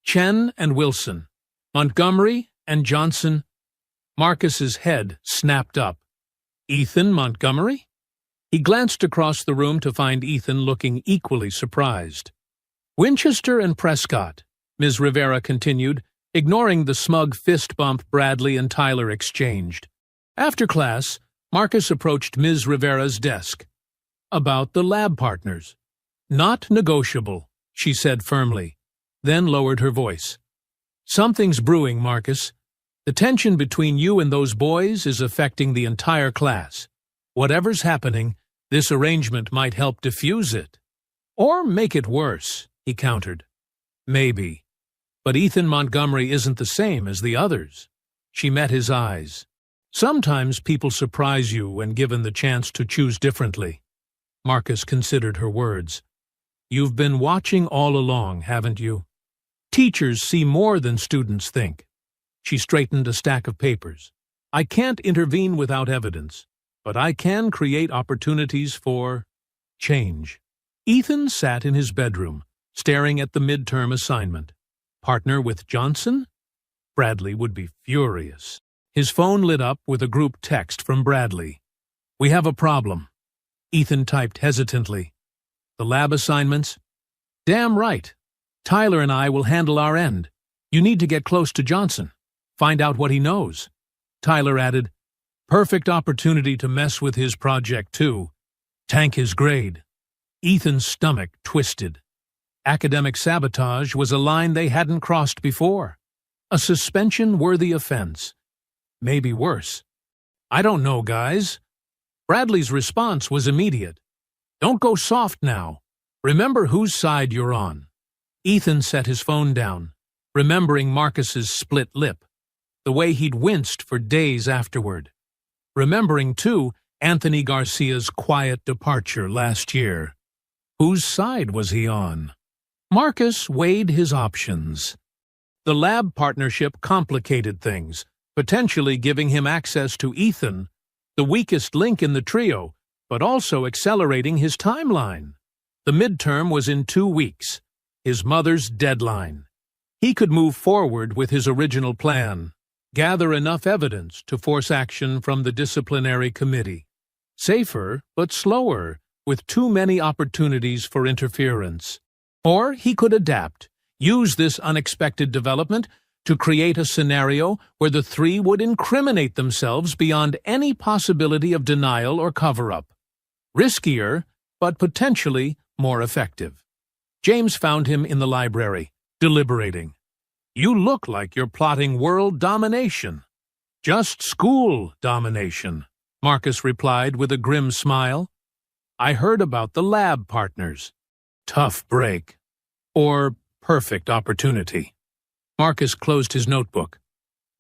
"Chen and Wilson, Montgomery and Johnson." Marcus's head snapped up. "Ethan Montgomery?" He glanced across the room to find Ethan looking equally surprised. "Winchester and Prescott," Ms. Rivera continued, ignoring the smug fist bump Bradley and Tyler exchanged. After class, Marcus approached Ms. Rivera's desk. "About the lab partners." "Not negotiable," she said firmly, then lowered her voice. "Something's brewing, Marcus. The tension between you and those boys is affecting the entire class. Whatever's happening, this arrangement might help diffuse it." "Or make it worse," he countered. "Maybe. But Ethan Montgomery isn't the same as the others." She met his eyes. "Sometimes people surprise you when given the chance to choose differently." Marcus considered her words. You've been watching all along, haven't you? Teachers see more than students think. She straightened a stack of papers. I can't intervene without evidence, but I can create opportunities for change. Ethan sat in his bedroom, staring at the midterm assignment. Partner with Johnson? Bradley would be furious. His phone lit up with a group text from Bradley. We have a problem. Ethan typed hesitantly. The lab assignments? Damn right. Tyler and I will handle our end. You need to get close to Johnson. Find out what he knows. Tyler added, perfect opportunity to mess with his project too. Tank his grade. Ethan's stomach twisted. Academic sabotage was a line they hadn't crossed before. A suspension-worthy offense. Maybe worse. I don't know, guys. Bradley's response was immediate. Don't go soft now. Remember whose side you're on. Ethan set his phone down, remembering Marcus's split lip, the way he'd winced for days afterward. Remembering, too, Anthony Garcia's quiet departure last year. Whose side was he on? Marcus weighed his options. The lab partnership complicated things, potentially giving him access to Ethan, the weakest link in the trio, but also accelerating his timeline. The midterm was in 2 weeks, his mother's deadline. He could move forward with his original plan, gather enough evidence to force action from the disciplinary committee. Safer, but slower, with too many opportunities for interference. Or he could adapt, use this unexpected development to create a scenario where the three would incriminate themselves beyond any possibility of denial or cover-up. Riskier, but potentially more effective. James found him in the library, deliberating. You look like you're plotting world domination. Just school domination, Marcus replied with a grim smile. I heard about the lab partners. Tough break. Or perfect opportunity. Marcus closed his notebook.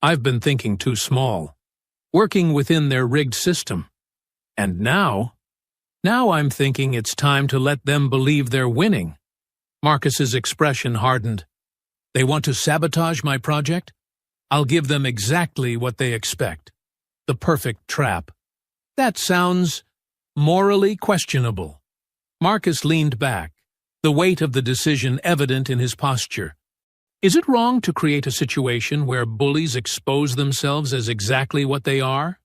I've been thinking too small. Working within their rigged system. And now I'm thinking it's time to let them believe they're winning. Marcus's expression hardened. They want to sabotage my project? I'll give them exactly what they expect. The perfect trap. That sounds morally questionable. Marcus leaned back, the weight of the decision evident in his posture. Is it wrong to create a situation where bullies expose themselves as exactly what they are?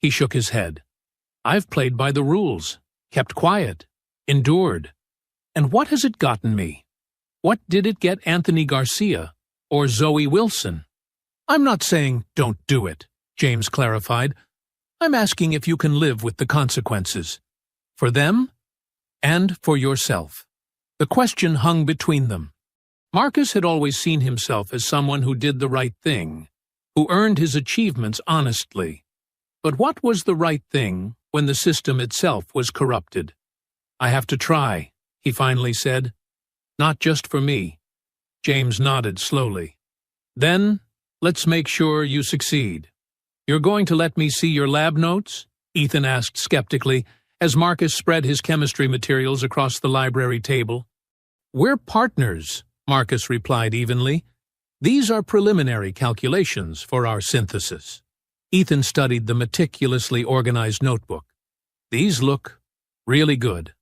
He shook his head. I've played by the rules, kept quiet, endured. And what has it gotten me? What did it get Anthony Garcia or Zoe Wilson? I'm not saying don't do it, James clarified. I'm asking if you can live with the consequences. For them and for yourself. The question hung between them. Marcus had always seen himself as someone who did the right thing, who earned his achievements honestly. But what was the right thing when the system itself was corrupted? I have to try, he finally said. Not just for me. James nodded slowly. Then, let's make sure you succeed. You're going to let me see your lab notes? Ethan asked skeptically, as Marcus spread his chemistry materials across the library table. We're partners, Marcus replied evenly. These are preliminary calculations for our synthesis. Ethan studied the meticulously organized notebook. These look really good.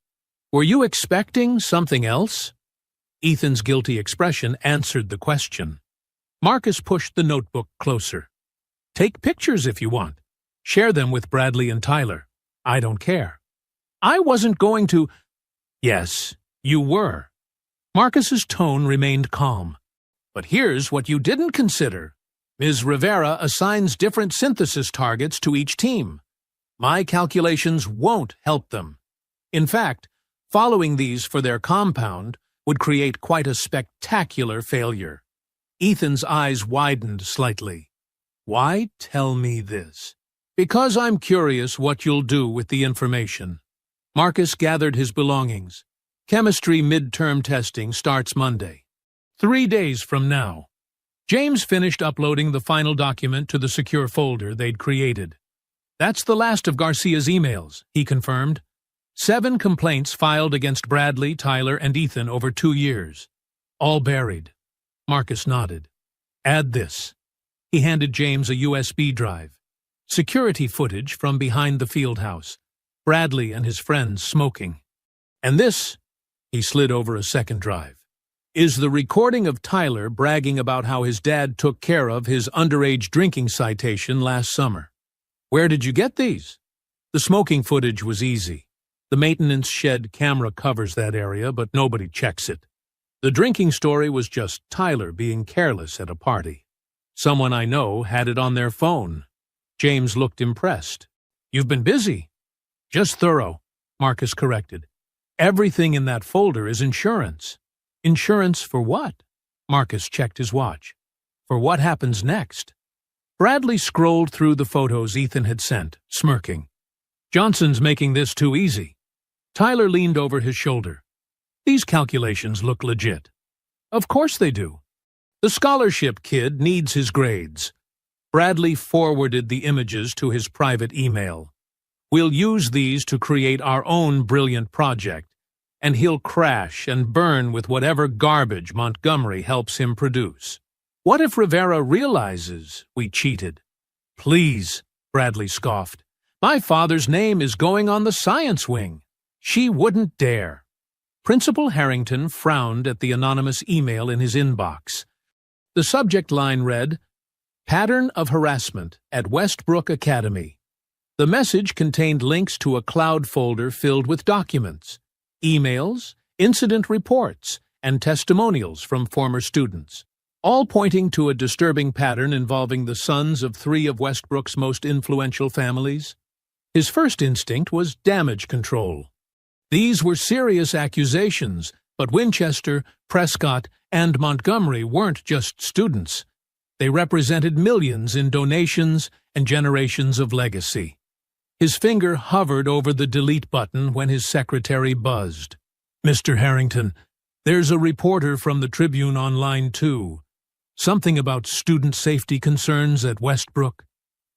Were you expecting something else? Ethan's guilty expression answered the question. Marcus pushed the notebook closer. Take pictures if you want. Share them with Bradley and Tyler. I don't care. I wasn't going to... Yes, you were. Marcus's tone remained calm. But here's what you didn't consider. Ms. Rivera assigns different synthesis targets to each team. My calculations won't help them. In fact, following these for their compound would create quite a spectacular failure. Ethan's eyes widened slightly. Why tell me this? Because I'm curious what you'll do with the information. Marcus gathered his belongings. Chemistry midterm testing starts Monday. 3 days from now. James finished uploading the final document to the secure folder they'd created. That's the last of Garcia's emails, he confirmed. 7 complaints filed against Bradley, Tyler, and Ethan over 2 years. All buried. Marcus nodded. Add this. He handed James a USB drive. Security footage from behind the field house. Bradley and his friends smoking. And this, he slid over a second drive, is the recording of Tyler bragging about how his dad took care of his underage drinking citation last summer. Where did you get these? The smoking footage was easy. The maintenance shed camera covers that area, but nobody checks it. The drinking story was just Tyler being careless at a party. Someone I know had it on their phone. James looked impressed. You've been busy. Just thorough, Marcus corrected. Everything in that folder is insurance. Insurance for what? Marcus checked his watch. For what happens next? Bradley scrolled through the photos Ethan had sent, smirking. Johnson's making this too easy. Tyler leaned over his shoulder. These calculations look legit. Of course they do. The scholarship kid needs his grades. Bradley forwarded the images to his private email. We'll use these to create our own brilliant project, and he'll crash and burn with whatever garbage Montgomery helps him produce. What if Rivera realizes we cheated? Please, Bradley scoffed. My father's name is going on the science wing. She wouldn't dare. Principal Harrington frowned at the anonymous email in his inbox. The subject line read, Pattern of Harassment at Westbrook Academy. The message contained links to a cloud folder filled with documents, emails, incident reports, and testimonials from former students, all pointing to a disturbing pattern involving the sons of 3 of Westbrook's most influential families. His first instinct was damage control. These were serious accusations, but Winchester, Prescott, and Montgomery weren't just students. They represented millions in donations and generations of legacy. His finger hovered over the delete button when his secretary buzzed. Mr. Harrington, there's a reporter from the Tribune on line 2. Something about student safety concerns at Westbrook.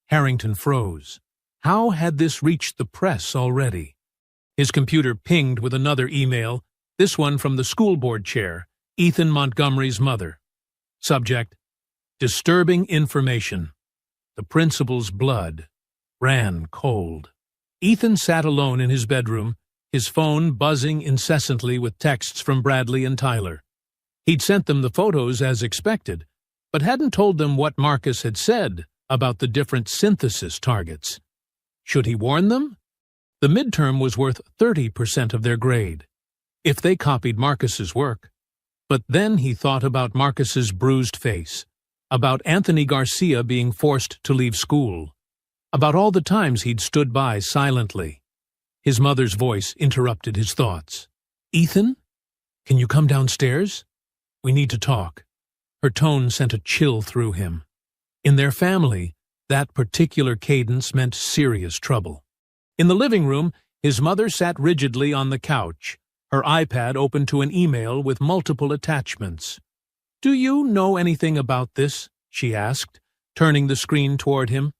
Harrington froze. How had this reached the press already? His computer pinged with another email, this one from the school board chair, Ethan Montgomery's mother. Subject, Disturbing Information. The principal's blood ran cold. Ethan sat alone in his bedroom, his phone buzzing incessantly with texts from Bradley and Tyler. He'd sent them the photos as expected, but hadn't told them what Marcus had said about the different synthesis targets. Should he warn them? The midterm was worth 30% of their grade, if they copied Marcus's work. But then he thought about Marcus's bruised face, about Anthony Garcia being forced to leave school, about all the times he'd stood by silently. His mother's voice interrupted his thoughts. Ethan, can you come downstairs? We need to talk. Her tone sent a chill through him. In their family, that particular cadence meant serious trouble. In the living room, his mother sat rigidly on the couch, her iPad open to an email with multiple attachments. Do you know anything about this? She asked, turning the screen toward him.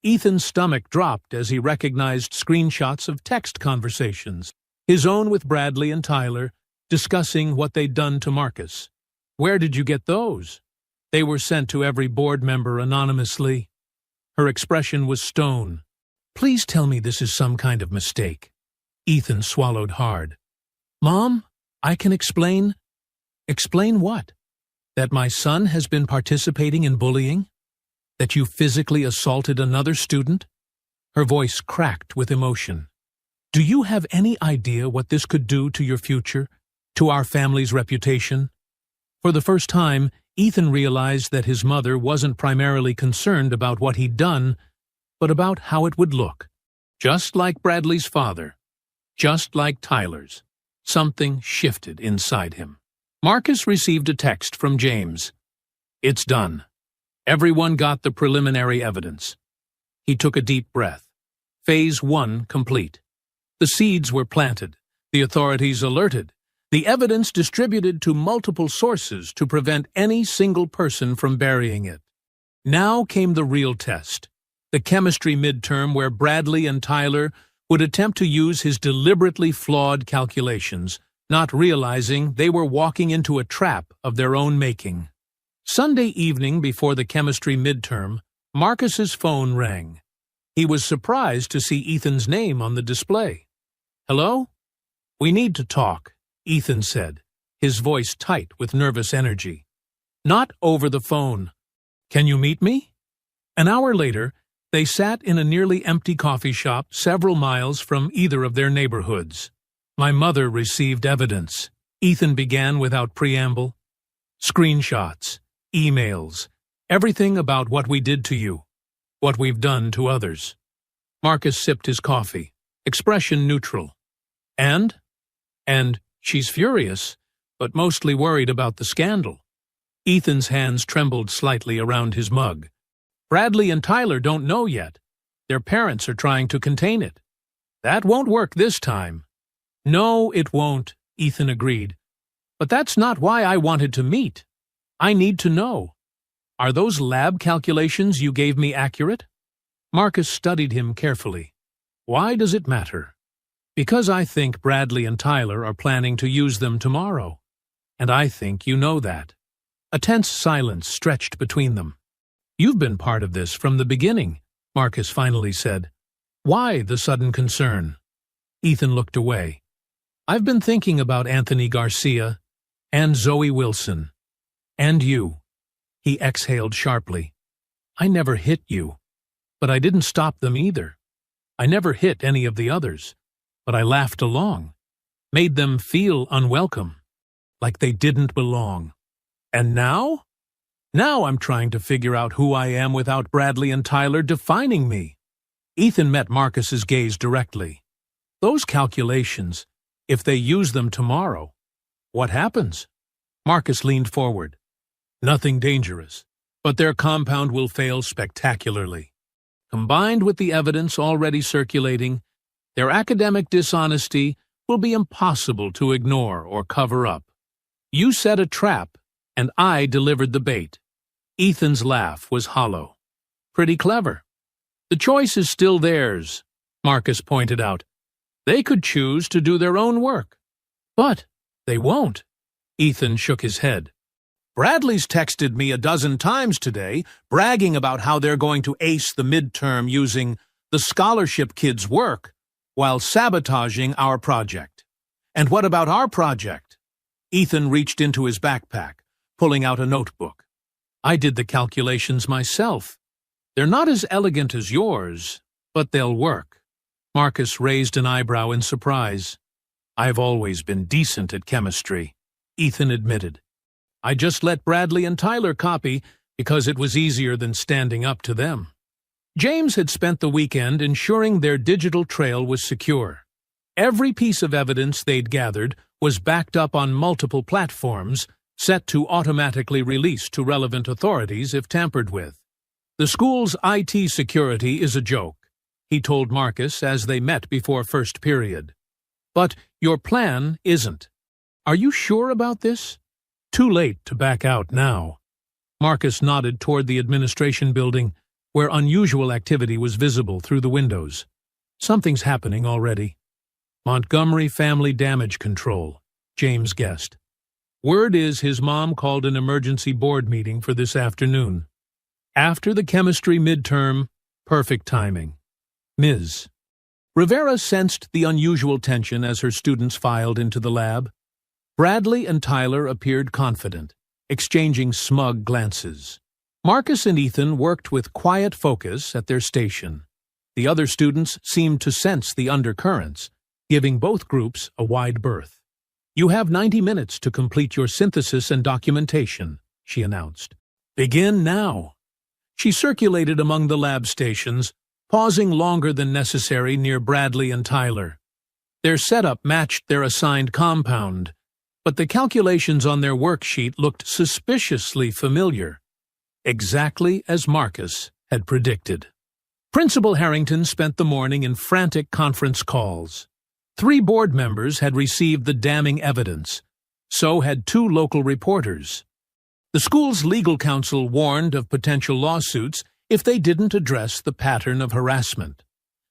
Ethan's stomach dropped as he recognized screenshots of text conversations, his own with Bradley and Tyler, discussing what they'd done to Marcus. Where did you get those? They were sent to every board member anonymously. Her expression was stone. Please tell me this is some kind of mistake. Ethan swallowed hard. Mom, I can explain. Explain what? That my son has been participating in bullying? That you physically assaulted another student? Her voice cracked with emotion. Do you have any idea what this could do to your future, to our family's reputation? For the first time, Ethan realized that his mother wasn't primarily concerned about what he'd done, but about how it would look. Just like Bradley's father, just like Tyler's, something shifted inside him. Marcus received a text from James. It's done. Everyone got the preliminary evidence. He took a deep breath. Phase 1 complete. The seeds were planted, the authorities alerted, the evidence distributed to multiple sources to prevent any single person from burying it. Now came the real test. The chemistry midterm where Bradley and Tyler would attempt to use his deliberately flawed calculations, not realizing they were walking into a trap of their own making. Sunday evening before the chemistry midterm, Marcus's phone rang. He was surprised to see Ethan's name on the display. "Hello?" "We need to talk," Ethan said, his voice tight with nervous energy. "Not over the phone. Can you meet me?" An hour later, they sat in a nearly empty coffee shop several miles from either of their neighborhoods. "My mother received evidence," Ethan began without preamble. "Screenshots, emails, everything about what we did to you, what we've done to others." Marcus sipped his coffee, expression neutral. And she's furious, but mostly worried about the scandal." Ethan's hands trembled slightly around his mug. "Bradley and Tyler don't know yet. Their parents are trying to contain it. That won't work this time." "No, it won't," Ethan agreed. "But that's not why I wanted to meet. I need to know. Are those lab calculations you gave me accurate?" Marcus studied him carefully. "Why does it matter?" "Because I think Bradley and Tyler are planning to use them tomorrow. And I think you know that." A tense silence stretched between them. "You've been part of this from the beginning," Marcus finally said. "Why the sudden concern?" Ethan looked away. "I've been thinking about Anthony Garcia and Zoe Wilson. And you." He exhaled sharply. "I never hit you, but I didn't stop them either. I never hit any of the others, but I laughed along, made them feel unwelcome, like they didn't belong. And now? Now I'm trying to figure out who I am without Bradley and Tyler defining me." Ethan met Marcus's gaze directly. "Those calculations, if they use them tomorrow, what happens?" Marcus leaned forward. "Nothing dangerous, but their compound will fail spectacularly. Combined with the evidence already circulating, their academic dishonesty will be impossible to ignore or cover up. You set a trap, and I delivered the bait." Ethan's laugh was hollow. "Pretty clever." "The choice is still theirs," Marcus pointed out. "They could choose to do their own work." "But they won't." Ethan shook his head. "Bradley's texted me a dozen times today, bragging about how they're going to ace the midterm using the scholarship kids' work while sabotaging our project. And what about our project?" Ethan reached into his backpack, pulling out a notebook. "I did the calculations myself. They're not as elegant as yours, but they'll work." Marcus raised an eyebrow in surprise. "I've always been decent at chemistry," Ethan admitted. "I just let Bradley and Tyler copy because it was easier than standing up to them." James had spent the weekend ensuring their digital trail was secure. Every piece of evidence they'd gathered was backed up on multiple platforms, set to automatically release to relevant authorities if tampered with. "The school's IT security is a joke," he told Marcus as they met before first period. "But your plan isn't. Are you sure about this?" "Too late to back out now." Marcus nodded toward the administration building, where unusual activity was visible through the windows. "Something's happening already." "Montgomery Family Damage Control," James guessed. "Word is his mom called an emergency board meeting for this afternoon. After the chemistry midterm, perfect timing. Ms." Rivera sensed the unusual tension as her students filed into the lab. Bradley and Tyler appeared confident, exchanging smug glances. Marcus and Ethan worked with quiet focus at their station. The other students seemed to sense the undercurrents, giving both groups a wide berth. "You have 90 minutes to complete your synthesis and documentation," she announced. "Begin now." She circulated among the lab stations, pausing longer than necessary near Bradley and Tyler. Their setup matched their assigned compound, but the calculations on their worksheet looked suspiciously familiar, exactly as Marcus had predicted. Principal Harrington spent the morning in frantic conference calls. 3 board members had received the damning evidence. So had 2 local reporters. The school's legal counsel warned of potential lawsuits if they didn't address the pattern of harassment.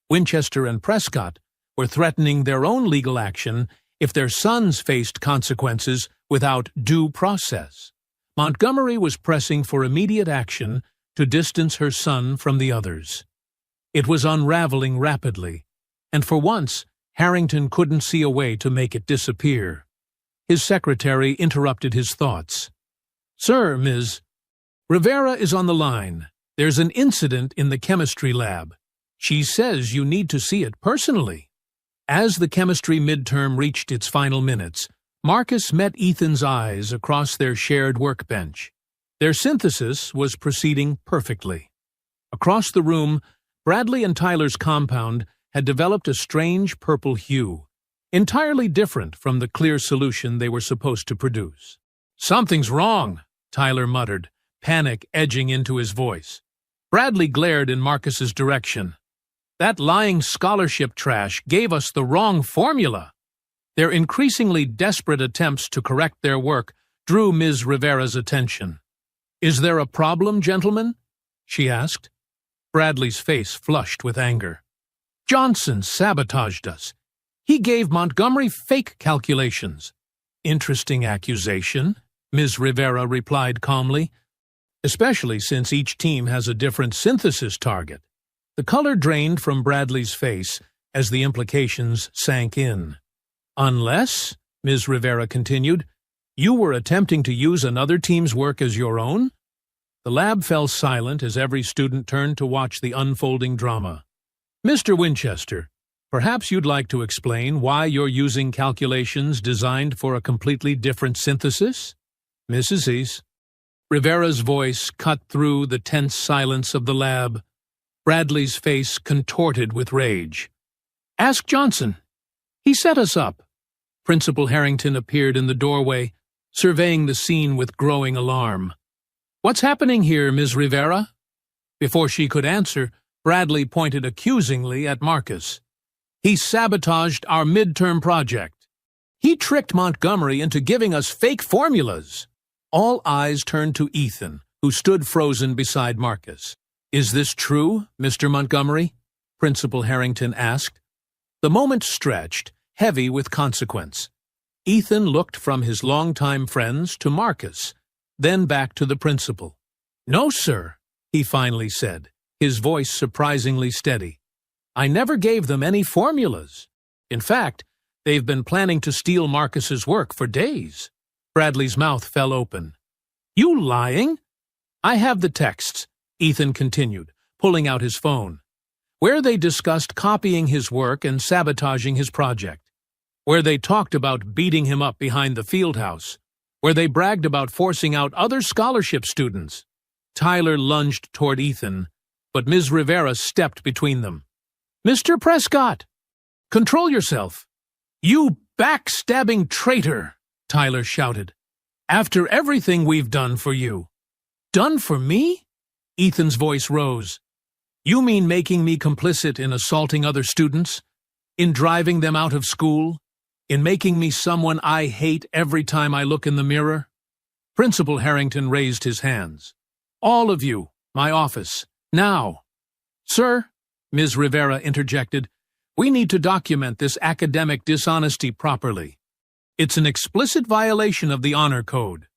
Winchester and Prescott were threatening their own legal action if their sons faced consequences without due process. Montgomery was pressing for immediate action to distance her son from the others. It was unraveling rapidly, and for once, Harrington couldn't see a way to make it disappear. His secretary interrupted his thoughts. "Sir, Ms. Rivera is on the line. There's an incident in the chemistry lab. She says you need to see it personally." As the chemistry midterm reached its final minutes, Marcus met Ethan's eyes across their shared workbench. Their synthesis was proceeding perfectly. Across the room, Bradley and Tyler's compound had developed a strange purple hue, entirely different from the clear solution they were supposed to produce. "Something's wrong," Tyler muttered, panic edging into his voice. Bradley glared in Marcus's direction. "That lying scholarship trash gave us the wrong formula." Their increasingly desperate attempts to correct their work drew Ms. Rivera's attention. "Is there a problem, gentlemen?" she asked. Bradley's face flushed with anger. "Johnson sabotaged us. He gave Montgomery fake calculations." "Interesting accusation," Ms. Rivera replied calmly, "especially since each team has a different synthesis target." The color drained from Bradley's face as the implications sank in. "Unless," Ms. Rivera continued, "you were attempting to use another team's work as your own?" The lab fell silent as every student turned to watch the unfolding drama. "Mr. Winchester, perhaps you'd like to explain why you're using calculations designed for a completely different synthesis?" "Mrs. East." Rivera's voice cut through the tense silence of the lab. Bradley's face contorted with rage. "Ask Johnson. He set us up." Principal Harrington appeared in the doorway, surveying the scene with growing alarm. "What's happening here, Ms. Rivera?" Before she could answer, Bradley pointed accusingly at Marcus. "He sabotaged our midterm project. He tricked Montgomery into giving us fake formulas." All eyes turned to Ethan, who stood frozen beside Marcus. "Is this true, Mr. Montgomery?" Principal Harrington asked. The moment stretched, heavy with consequence. Ethan looked from his longtime friends to Marcus, then back to the principal. "No, sir," he finally said, his voice surprisingly steady. "I never gave them any formulas. In fact, they've been planning to steal Marcus's work for days." Bradley's mouth fell open. "You lying?" "I have the texts," Ethan continued, pulling out his phone, "where they discussed copying his work and sabotaging his project, where they talked about beating him up behind the field house, where they bragged about forcing out other scholarship students." Tyler lunged toward Ethan, but Ms. Rivera stepped between them. "Mr. Prescott, control yourself." "You backstabbing traitor," Tyler shouted. "After everything we've done for you." "Done for me?" Ethan's voice rose. "You mean making me complicit in assaulting other students? In driving them out of school? In making me someone I hate every time I look in the mirror?" Principal Harrington raised his hands. "All of you, my office, now." "Sir," Ms. Rivera interjected, "we need to document this academic dishonesty properly. It's an explicit violation of the honor code."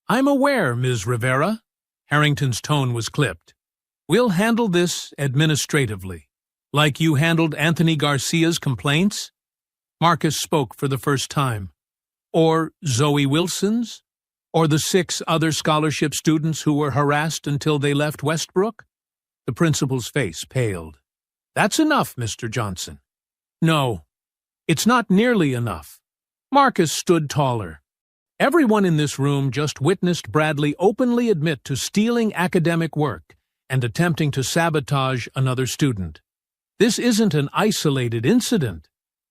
"I'm aware, Ms. Rivera." Harrington's tone was clipped. "We'll handle this administratively, like you handled Anthony Garcia's complaints." Marcus spoke for the first time. "Or Zoe Wilson's? Or the 6 other scholarship students who were harassed until they left Westbrook?" The principal's face paled. "That's enough, Mr. Johnson." "No, it's not nearly enough." Marcus stood taller. "Everyone in this room just witnessed Bradley openly admit to stealing academic work and attempting to sabotage another student. This isn't an isolated incident.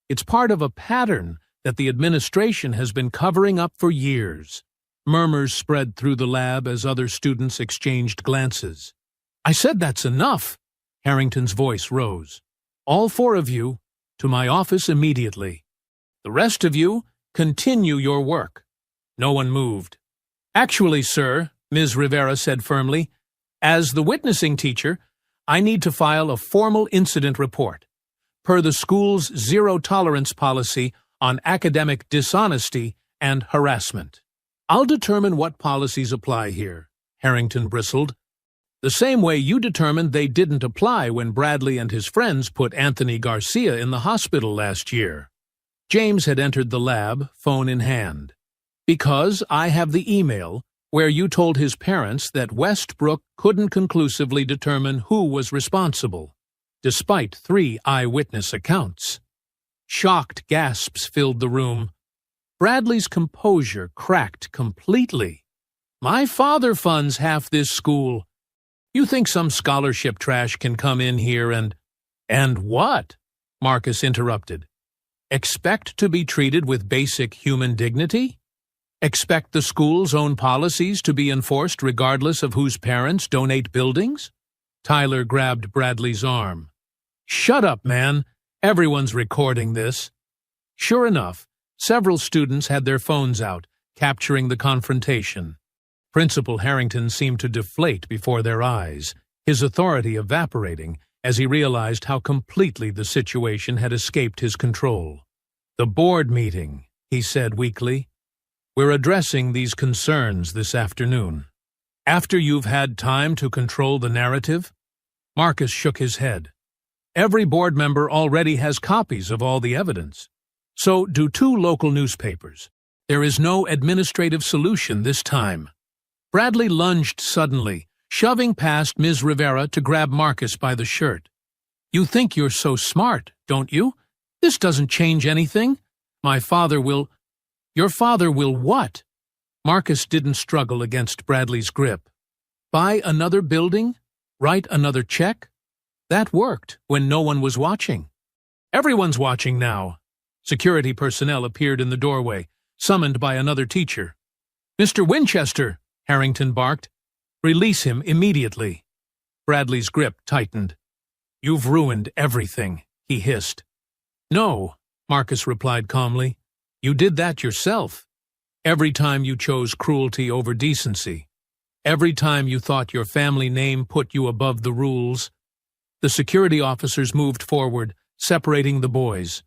It's part of a pattern that the administration has been covering up for years." Murmurs spread through the lab as other students exchanged glances. "I said that's enough." Harrington's voice rose. "All 4 of you, to my office immediately. The rest of you, continue your work." No one moved. "Actually, sir," Ms. Rivera said firmly, "as the witnessing teacher, I need to file a formal incident report. per the school's zero-tolerance policy on academic dishonesty and harassment. I'll determine what policies apply here, Harrington bristled. The same way you determined they didn't apply when Bradley and his friends put Anthony Garcia in the hospital last year. James had entered the lab, phone in hand. Because I have the email where you told his parents that Westbrook couldn't conclusively determine who was responsible, despite 3 eyewitness accounts. Shocked gasps filled the room. Bradley's composure cracked completely. My father funds half this school. You think some scholarship trash can come in here and what? Marcus interrupted. Expect to be treated with basic human dignity? Expect the school's own policies to be enforced regardless of whose parents donate buildings? Tyler grabbed Bradley's arm. Shut up, man. Everyone's recording this. Sure enough, several students had their phones out, capturing the confrontation. Principal Harrington seemed to deflate before their eyes, his authority evaporating as he realized how completely the situation had escaped his control. The board meeting, he said weakly. We're addressing these concerns this afternoon. After you've had time to control the narrative? Marcus shook his head. Every board member already has copies of all the evidence. So do 2 local newspapers. There is no administrative solution this time. Bradley lunged suddenly, shoving past Ms. Rivera to grab Marcus by the shirt. You think you're so smart, don't you? This doesn't change anything. Your father will what? Marcus didn't struggle against Bradley's grip. Buy another building? Write another check? That worked when no one was watching. Everyone's watching now. Security personnel appeared in the doorway, summoned by another teacher. Mr. Winchester, Harrington barked. Release him immediately. Bradley's grip tightened. You've ruined everything, he hissed. No, Marcus replied calmly. You did that yourself. Every time you chose cruelty over decency. Every time you thought your family name put you above the rules. The security officers moved forward, separating the boys.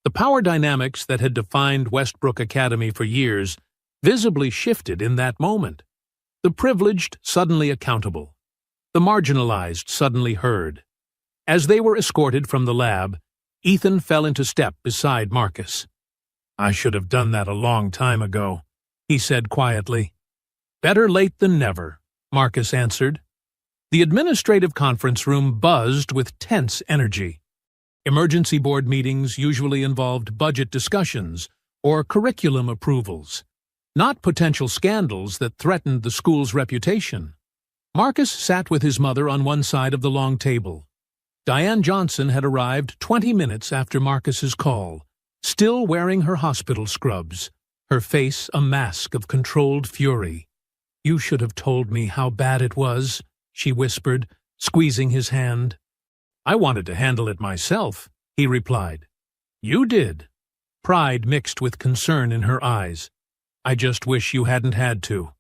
The power dynamics that had defined Westbrook Academy for years visibly shifted in that moment. The privileged suddenly accountable. The marginalized suddenly heard. As they were escorted from the lab, Ethan fell into step beside Marcus. I should have done that a long time ago, he said quietly. Better late than never, Marcus answered. The administrative conference room buzzed with tense energy. Emergency board meetings usually involved budget discussions or curriculum approvals, not potential scandals that threatened the school's reputation. Marcus sat with his mother on one side of the long table. Diane Johnson had arrived 20 minutes after Marcus's call, still wearing her hospital scrubs, her face a mask of controlled fury. You should have told me how bad it was, she whispered, squeezing his hand. I wanted to handle it myself, he replied. You did. Pride mixed with concern in her eyes. I just wish you hadn't had to.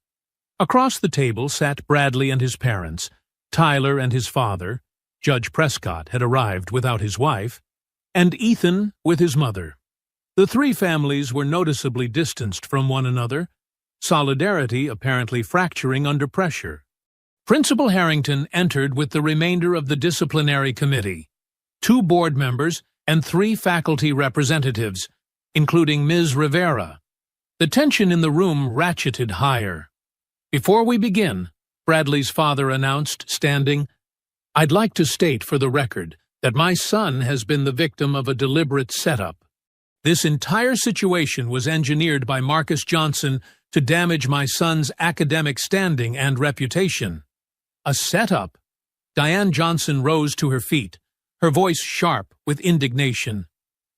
Across the table sat Bradley and his parents, Tyler and his father, Judge Prescott had arrived without his wife, and Ethan with his mother. The 3 families were noticeably distanced from one another, solidarity apparently fracturing under pressure. Principal Harrington entered with the remainder of the disciplinary committee, 2 board members and 3 faculty representatives, including Ms. Rivera. The tension in the room ratcheted higher. Before we begin, Bradley's father announced, standing, I'd like to state for the record that my son has been the victim of a deliberate setup. This entire situation was engineered by Marcus Johnson to damage my son's academic standing and reputation. A setup? Diane Johnson rose to her feet, her voice sharp with indignation.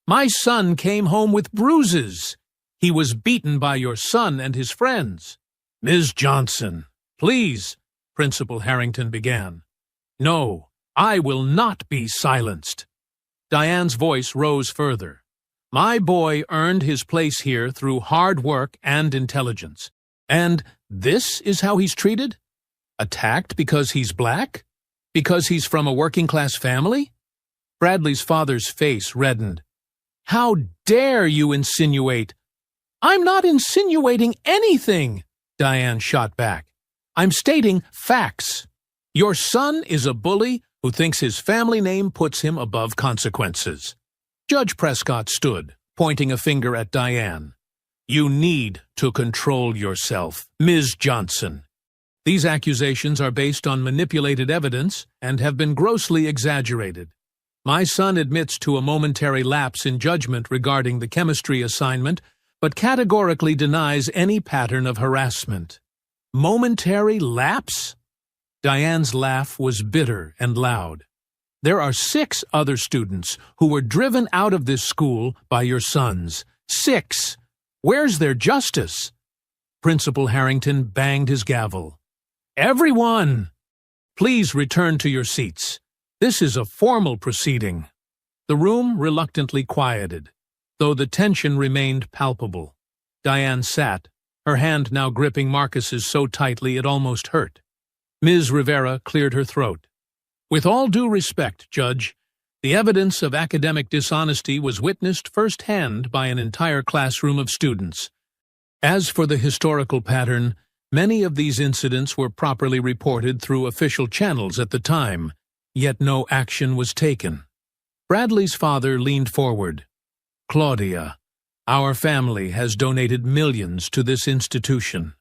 My son came home with bruises. He was beaten by your son and his friends. Ms. Johnson, please, Principal Harrington began. No, I will not be silenced. Diane's voice rose further. My boy earned his place here through hard work and intelligence. And this is how he's treated? Attacked because he's black? Because he's from a working-class family? Bradley's father's face reddened. "How dare you insinuate?" "I'm not insinuating anything," Diane shot back. "I'm stating facts. Your son is a bully who thinks his family name puts him above consequences." Judge Prescott stood, pointing a finger at Diane. "You need to control yourself, Ms. Johnson. These accusations are based on manipulated evidence and have been grossly exaggerated. My son admits to a momentary lapse in judgment regarding the chemistry assignment, but categorically denies any pattern of harassment." "Momentary lapse?" Diane's laugh was bitter and loud. "There are 6 other students who were driven out of this school by your sons. 6! Where's their justice?" Principal Harrington banged his gavel. "Everyone! Please return to your seats. This is a formal proceeding." The room reluctantly quieted, though the tension remained palpable. Diane sat, her hand now gripping Marcus's so tightly it almost hurt. Ms. Rivera cleared her throat. "With all due respect, Judge, the evidence of academic dishonesty was witnessed firsthand by an entire classroom of students. As for the historical pattern, many of these incidents were properly reported through official channels at the time, yet no action was taken." Bradley's father leaned forward. "Claudia, our family has donated millions to this institution.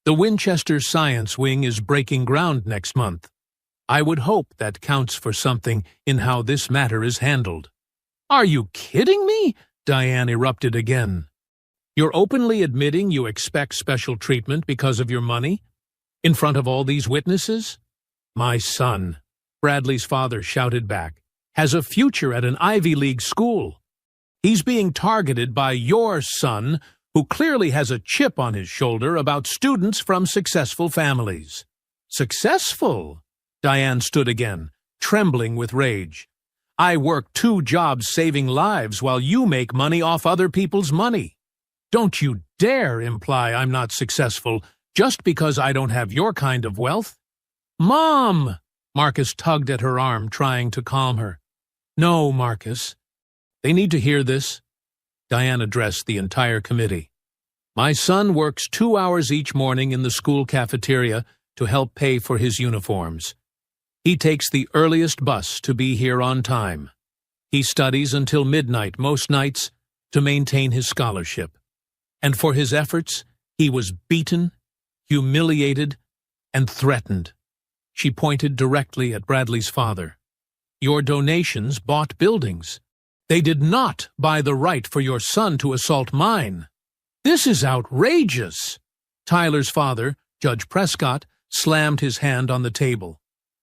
The Winchester Science Wing is breaking ground next month. I would hope that counts for something in how this matter is handled." "Are you kidding me?" Diane erupted again. "You're openly admitting you expect special treatment because of your money? In front of all these witnesses? My son," Bradley's father shouted back, "has a future at an Ivy League school. He's being targeted by your son, who clearly has a chip on his shoulder about students from successful families." "Successful?" Diane stood again, trembling with rage. "I work 2 jobs saving lives while you make money off other people's money. Don't you dare imply I'm not successful just because I don't have your kind of wealth." "Mom!" Marcus tugged at her arm, trying to calm her. "No, Marcus. They need to hear this." Diane addressed the entire committee. "My son works 2 hours each morning in the school cafeteria to help pay for his uniforms. He takes the earliest bus to be here on time. He studies until midnight most nights to maintain his scholarship. And for his efforts, he was beaten, humiliated, and threatened." She pointed directly at Bradley's father. "Your donations bought buildings. They did not buy the right for your son to assault mine. This is outrageous." Tyler's father, Judge Prescott, slammed his hand on the table.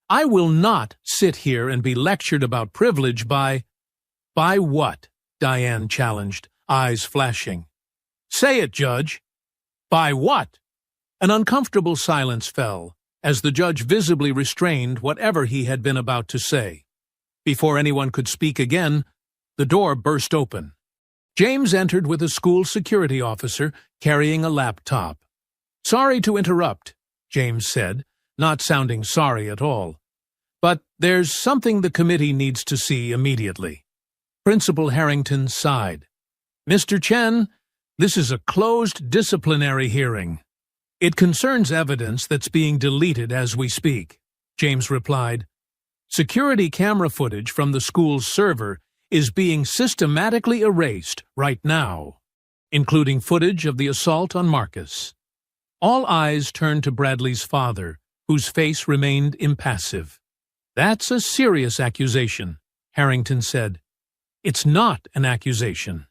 "I will not sit here and be lectured about privilege by—" "By what?" Diane challenged, eyes flashing. "Say it, Judge. By what?" An uncomfortable silence fell, as the judge visibly restrained whatever he had been about to say. Before anyone could speak again, the door burst open. James entered with a school security officer carrying a laptop. "Sorry to interrupt," James said, not sounding sorry at all. "But there's something the committee needs to see immediately." Principal Harrington sighed. "Mr. Chen, this is a closed disciplinary hearing." "It concerns evidence that's being deleted as we speak," James replied. "Security camera footage from the school's server is being systematically erased right now, including footage of the assault on Marcus." All eyes turned to Bradley's father, whose face remained impassive. "That's a serious accusation," Harrington said. "It's not an accusation.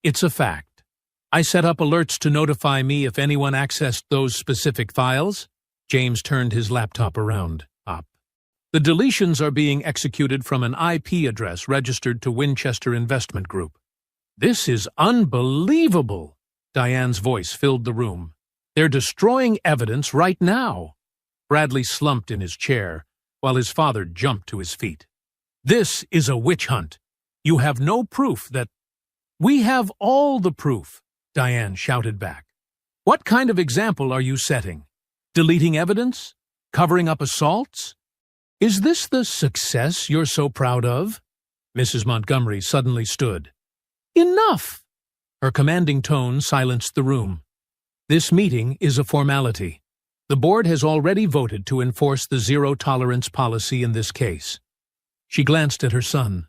It's a fact. I set up alerts to notify me if anyone accessed those specific files." James turned his laptop around. "The deletions are being executed from an IP address registered to Winchester Investment Group." "This is unbelievable!" Diane's voice filled the room. "They're destroying evidence right now." Bradley slumped in his chair, while his father jumped to his feet. "This is a witch hunt. You have no proof that—" "We have all the proof," Diane shouted back. "What kind of example are you setting? Deleting evidence? Covering up assaults? Is this the success you're so proud of?" Mrs. Montgomery suddenly stood. "Enough!" Her commanding tone silenced the room. "This meeting is a formality. The board has already voted to enforce the zero-tolerance policy in this case." She glanced at her son.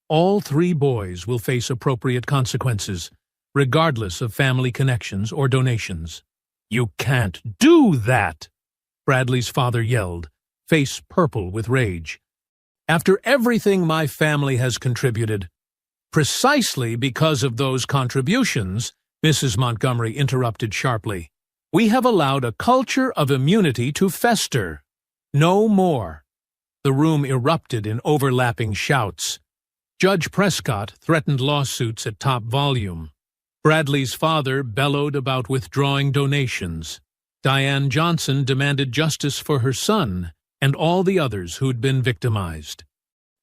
"All 3 boys will face appropriate consequences, regardless of family connections or donations." "You can't do that!" Bradley's father yelled, face purple with rage. "After everything my family has contributed." "Precisely because of those contributions," Mrs. Montgomery interrupted sharply, "we have allowed a culture of immunity to fester. No more." The room erupted in overlapping shouts. Judge Prescott threatened lawsuits at top volume. Bradley's father bellowed about withdrawing donations. Diane Johnson demanded justice for her son and all the others who'd been victimized.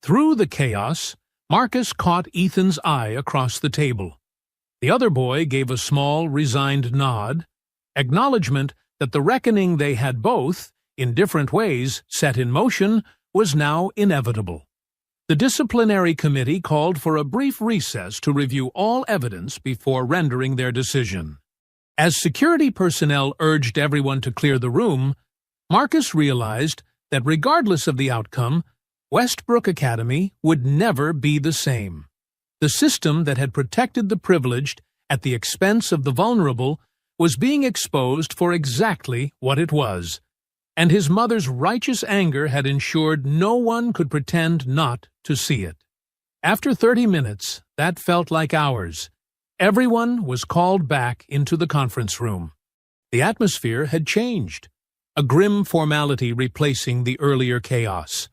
Through the chaos, Marcus caught Ethan's eye across the table. The other boy gave a small, resigned nod, acknowledgement that the reckoning they had both, in different ways, set in motion, was now inevitable. The disciplinary committee called for a brief recess to review all evidence before rendering their decision. As security personnel urged everyone to clear the room, Marcus realized that regardless of the outcome, Westbrook Academy would never be the same. The system that had protected the privileged at the expense of the vulnerable was being exposed for exactly what it was, and his mother's righteous anger had ensured no one could pretend not to see it. After 30 minutes, that felt like hours. Everyone was called back into the conference room. The atmosphere had changed, a grim formality replacing the earlier chaos.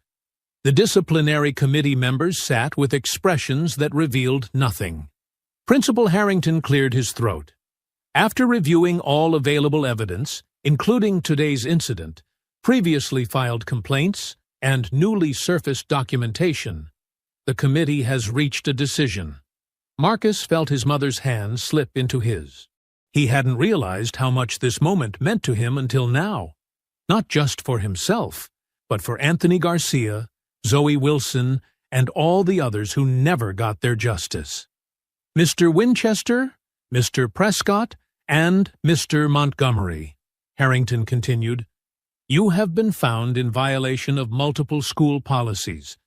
The disciplinary committee members sat with expressions that revealed nothing. Principal Harrington cleared his throat. After reviewing all available evidence, including today's incident, previously filed complaints, and newly surfaced documentation, the committee has reached a decision. Marcus felt his mother's hand slip into his. He hadn't realized how much this moment meant to him until now, not just for himself, but for Anthony Garcia, Zoe Wilson, and all the others who never got their justice. "Mr. Winchester, Mr. Prescott, and Mr. Montgomery," Harrington continued, "you have been found in violation of multiple school policies,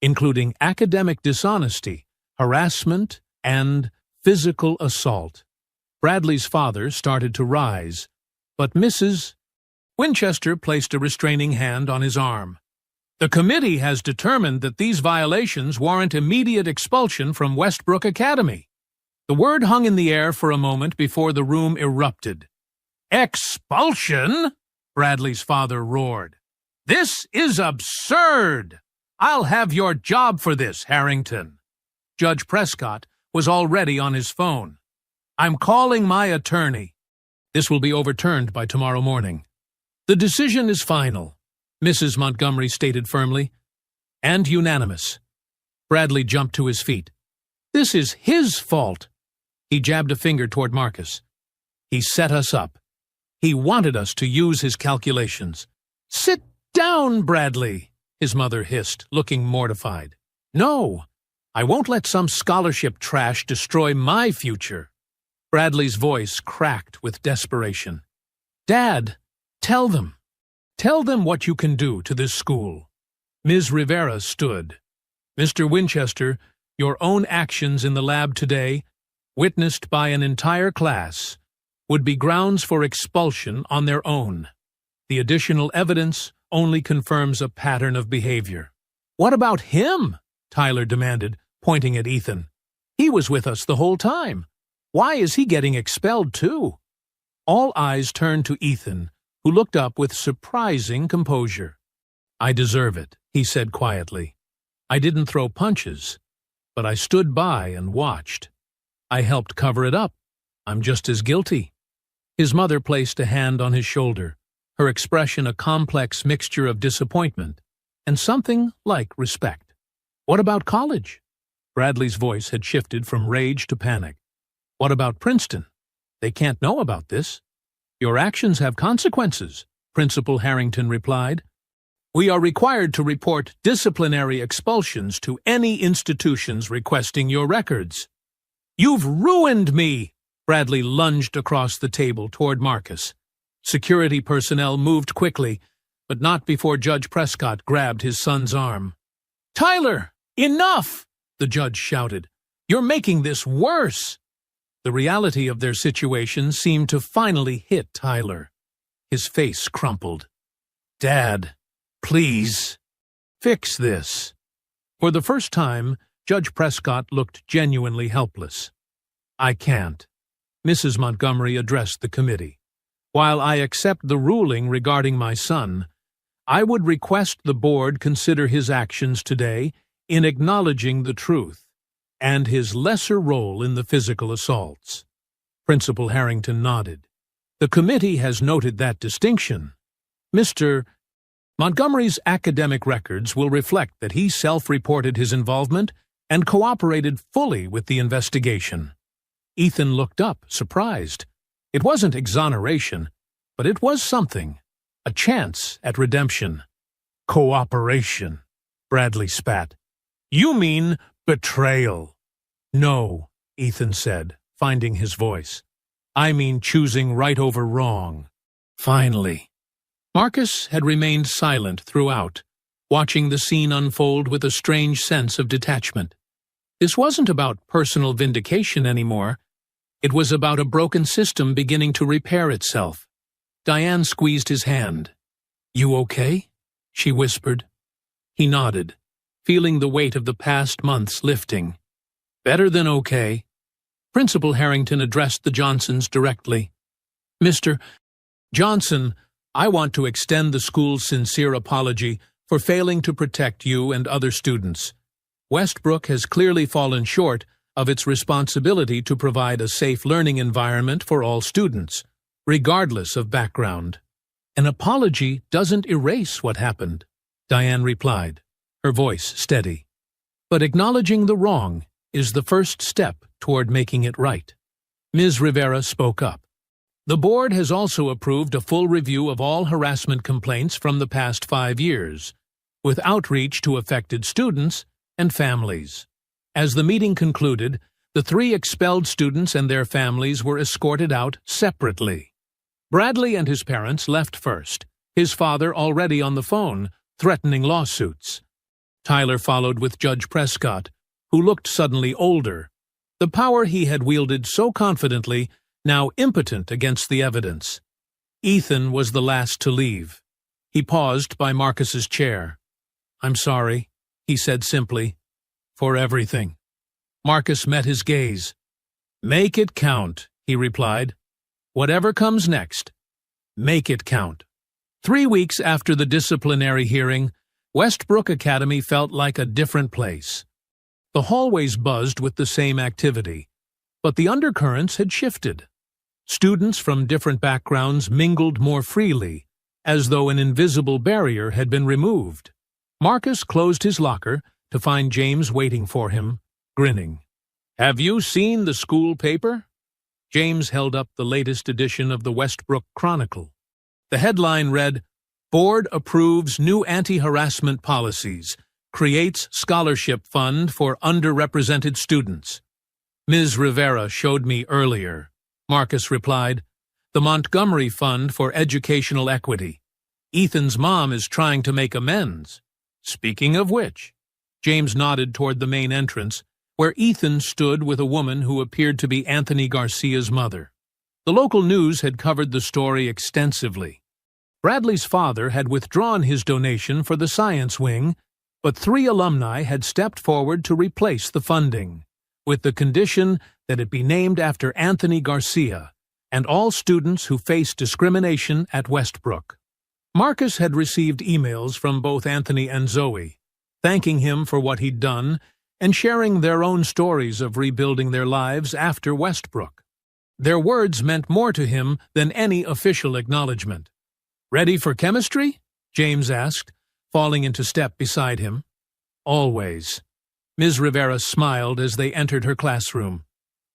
including academic dishonesty, harassment, and physical assault." Bradley's father started to rise, but Mrs. Winchester placed a restraining hand on his arm. "The committee has determined that these violations warrant immediate expulsion from Westbrook Academy." The word hung in the air for a moment before the room erupted. "Expulsion?" Bradley's father roared. "This is absurd! I'll have your job for this, Harrington." Judge Prescott was already on his phone. "I'm calling my attorney." "This will be overturned by tomorrow morning." "The decision is final," Mrs. Montgomery stated firmly, "and unanimous." Bradley jumped to his feet. "This is his fault." He jabbed a finger toward Marcus. "He set us up. He wanted us to use his calculations." "Sit down, Bradley," his mother hissed, looking mortified. "No, I won't let some scholarship trash destroy my future." Bradley's voice cracked with desperation. "Dad, tell them. Tell them what you can do to this school." Ms. Rivera stood. "Mr. Winchester, your own actions in the lab today, witnessed by an entire class, would be grounds for expulsion on their own. The additional evidence only confirms a pattern of behavior." "What about him?" Tyler demanded, pointing at Ethan. "He was with us the whole time. Why is he getting expelled too?" All eyes turned to Ethan, who looked up with surprising composure. "I deserve it," he said quietly. "I didn't throw punches, but I stood by and watched. I helped cover it up. I'm just as guilty." His mother placed a hand on his shoulder, her expression a complex mixture of disappointment and something like respect. "What about college?" Bradley's voice had shifted from rage to panic. "What about Princeton? They can't know about this." "Your actions have consequences," Principal Harrington replied. We are required to report disciplinary expulsions to any institutions requesting your records. You've ruined me! Bradley lunged across the table toward Marcus. Security personnel moved quickly, but not before Judge Prescott grabbed his son's arm. Tyler, enough! The judge shouted. You're making this worse! The reality of their situation seemed to finally hit Tyler. His face crumpled. Dad, please, fix this. For the first time, Judge Prescott looked genuinely helpless. I can't. Mrs. Montgomery addressed the committee. While I accept the ruling regarding my son, I would request the board consider his actions today in acknowledging the truth and his lesser role in the physical assaults. Principal Harrington nodded. The committee has noted that distinction. Mr. Montgomery's academic records will reflect that he self-reported his involvement and cooperated fully with the investigation. Ethan looked up, surprised. It wasn't exoneration, but it was something. A chance at redemption. Cooperation, Bradley spat. You mean betrayal. No, Ethan said, finding his voice. I mean choosing right over wrong. Finally. Marcus had remained silent throughout, watching the scene unfold with a strange sense of detachment. This wasn't about personal vindication anymore. It was about a broken system beginning to repair itself. Diane squeezed his hand. You okay? She whispered. He nodded, feeling the weight of the past months lifting. Better than okay. Principal Harrington addressed the Johnsons directly. Mr. Johnson, I want to extend the school's sincere apology for failing to protect you and other students. Westbrook has clearly fallen short of its responsibility to provide a safe learning environment for all students, regardless of background. An apology doesn't erase what happened, Diane replied, her voice steady. But acknowledging the wrong is the first step toward making it right. Ms. Rivera spoke up. The board has also approved a full review of all harassment complaints from the past 5 years, with outreach to affected students and families. As the meeting concluded, the 3 expelled students and their families were escorted out separately. Bradley and his parents left first, his father already on the phone, threatening lawsuits. Tyler followed with Judge Prescott, who looked suddenly older, the power he had wielded so confidently now impotent against the evidence. Ethan was the last to leave. He paused by Marcus's chair. I'm sorry, he said simply, for everything. Marcus met his gaze. Make it count, he replied. Whatever comes next, make it count. 3 weeks after the disciplinary hearing, Westbrook Academy felt like a different place. The hallways buzzed with the same activity, but the undercurrents had shifted. Students from different backgrounds mingled more freely, as though an invisible barrier had been removed. Marcus closed his locker to find James waiting for him, grinning. Have you seen the school paper? James held up the latest edition of the Westbrook Chronicle. The headline read, Board approves new anti-harassment policies, creates scholarship fund for underrepresented students. Ms. Rivera showed me earlier, Marcus replied. The Montgomery Fund for Educational Equity. Ethan's mom is trying to make amends. Speaking of which, James nodded toward the main entrance, where Ethan stood with a woman who appeared to be Anthony Garcia's mother. The local news had covered the story extensively. Bradley's father had withdrawn his donation for the science wing, but 3 alumni had stepped forward to replace the funding, with the condition that it be named after Anthony Garcia and all students who face discrimination at Westbrook. Marcus had received emails from both Anthony and Zoe, thanking him for what he'd done and sharing their own stories of rebuilding their lives after Westbrook. Their words meant more to him than any official acknowledgement. Ready for chemistry? James asked, falling into step beside him. Always. Ms. Rivera smiled as they entered her classroom.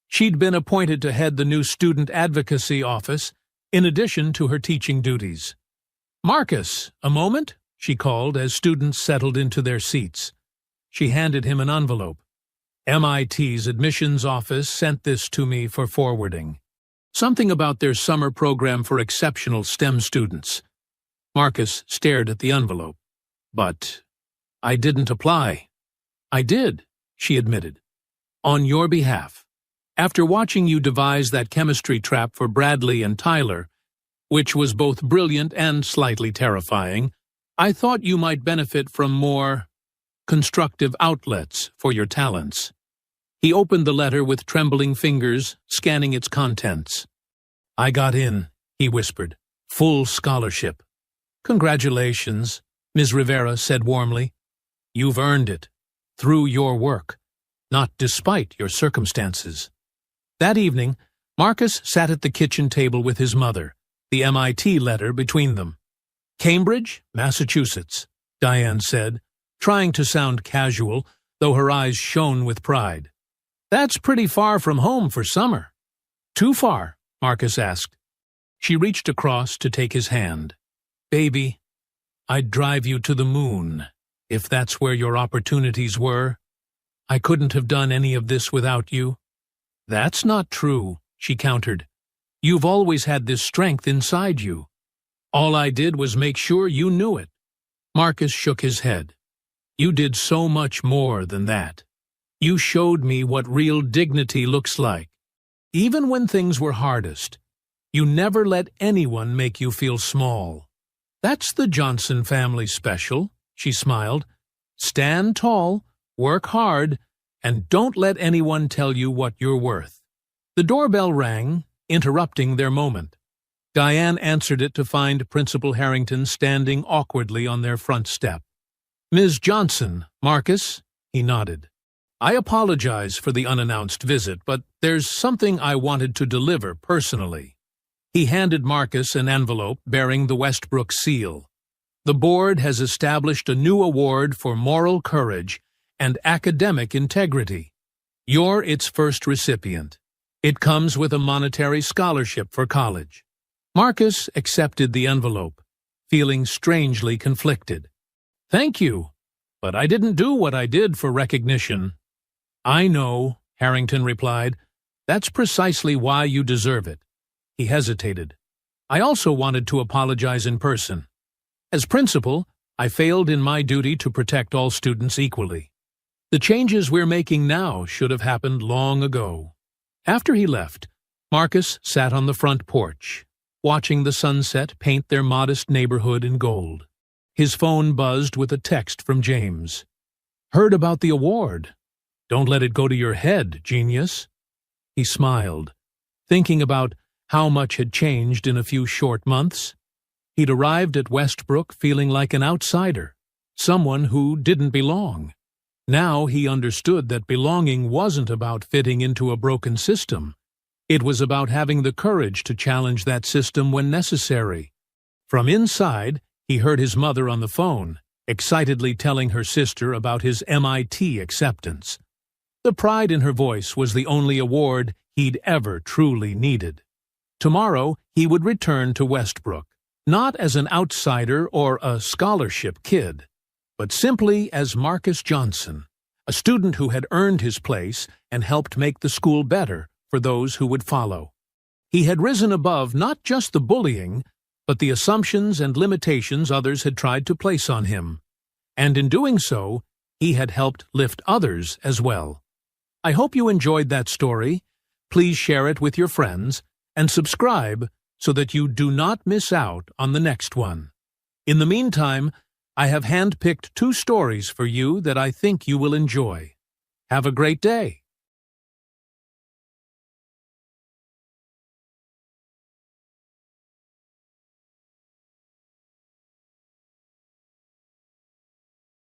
She'd been appointed to head the new student advocacy office, in addition to her teaching duties. Marcus, a moment? she called as students settled into their seats. She handed him an envelope. MIT's admissions office sent this to me for forwarding. Something about their summer program for exceptional STEM students. Marcus stared at the envelope. But I didn't apply. I did, she admitted. On your behalf. After watching you devise that chemistry trap for Bradley and Tyler, which was both brilliant and slightly terrifying, I thought you might benefit from more constructive outlets for your talents. He opened the letter with trembling fingers, scanning its contents. I got in, he whispered. Full scholarship. Congratulations, Ms. Rivera said warmly. You've earned it. Through your work, not despite your circumstances. That evening, Marcus sat at the kitchen table with his mother, the MIT letter between them. Cambridge, Massachusetts, Diane said, trying to sound casual, though her eyes shone with pride. That's pretty far from home for summer. Too far? Marcus asked. She reached across to take his hand. Baby, I'd drive you to the moon, if that's where your opportunities were. I couldn't have done any of this without you. That's not true, she countered. You've always had this strength inside you. All I did was make sure you knew it. Marcus shook his head. You did so much more than that. You showed me what real dignity looks like. Even when things were hardest, you never let anyone make you feel small. That's the Johnson family special, she smiled. Stand tall, work hard, and don't let anyone tell you what you're worth. The doorbell rang, interrupting their moment. Diane answered it to find Principal Harrington standing awkwardly on their front step. Ms. Johnson, Marcus, he nodded. I apologize for the unannounced visit, but there's something I wanted to deliver personally. He handed Marcus an envelope bearing the Westbrook seal. The board has established a new award for moral courage and academic integrity. You're its first recipient. It comes with a monetary scholarship for college. Marcus accepted the envelope, feeling strangely conflicted. Thank you, but I didn't do what I did for recognition. I know, Harrington replied. That's precisely why you deserve it. He hesitated. I also wanted to apologize in person. As principal, I failed in my duty to protect all students equally. The changes we're making now should have happened long ago. After he left, Marcus sat on the front porch, watching the sunset paint their modest neighborhood in gold. His phone buzzed with a text from James. Heard about the award. Don't let it go to your head, genius. He smiled, thinking about how much had changed in a few short months. He'd arrived at Westbrook feeling like an outsider, someone who didn't belong. Now he understood that belonging wasn't about fitting into a broken system. It was about having the courage to challenge that system when necessary. From inside, he heard his mother on the phone, excitedly telling her sister about his MIT acceptance. The pride in her voice was the only award he'd ever truly needed. Tomorrow, he would return to Westbrook, not as an outsider or a scholarship kid, but simply as Marcus Johnson, a student who had earned his place and helped make the school better for those who would follow. He had risen above not just the bullying, but the assumptions and limitations others had tried to place on him. And in doing so, he had helped lift others as well. I hope you enjoyed that story. Please share it with your friends and subscribe so that you do not miss out on the next one. In the meantime, I have handpicked 2 stories for you that I think you will enjoy. Have a great day.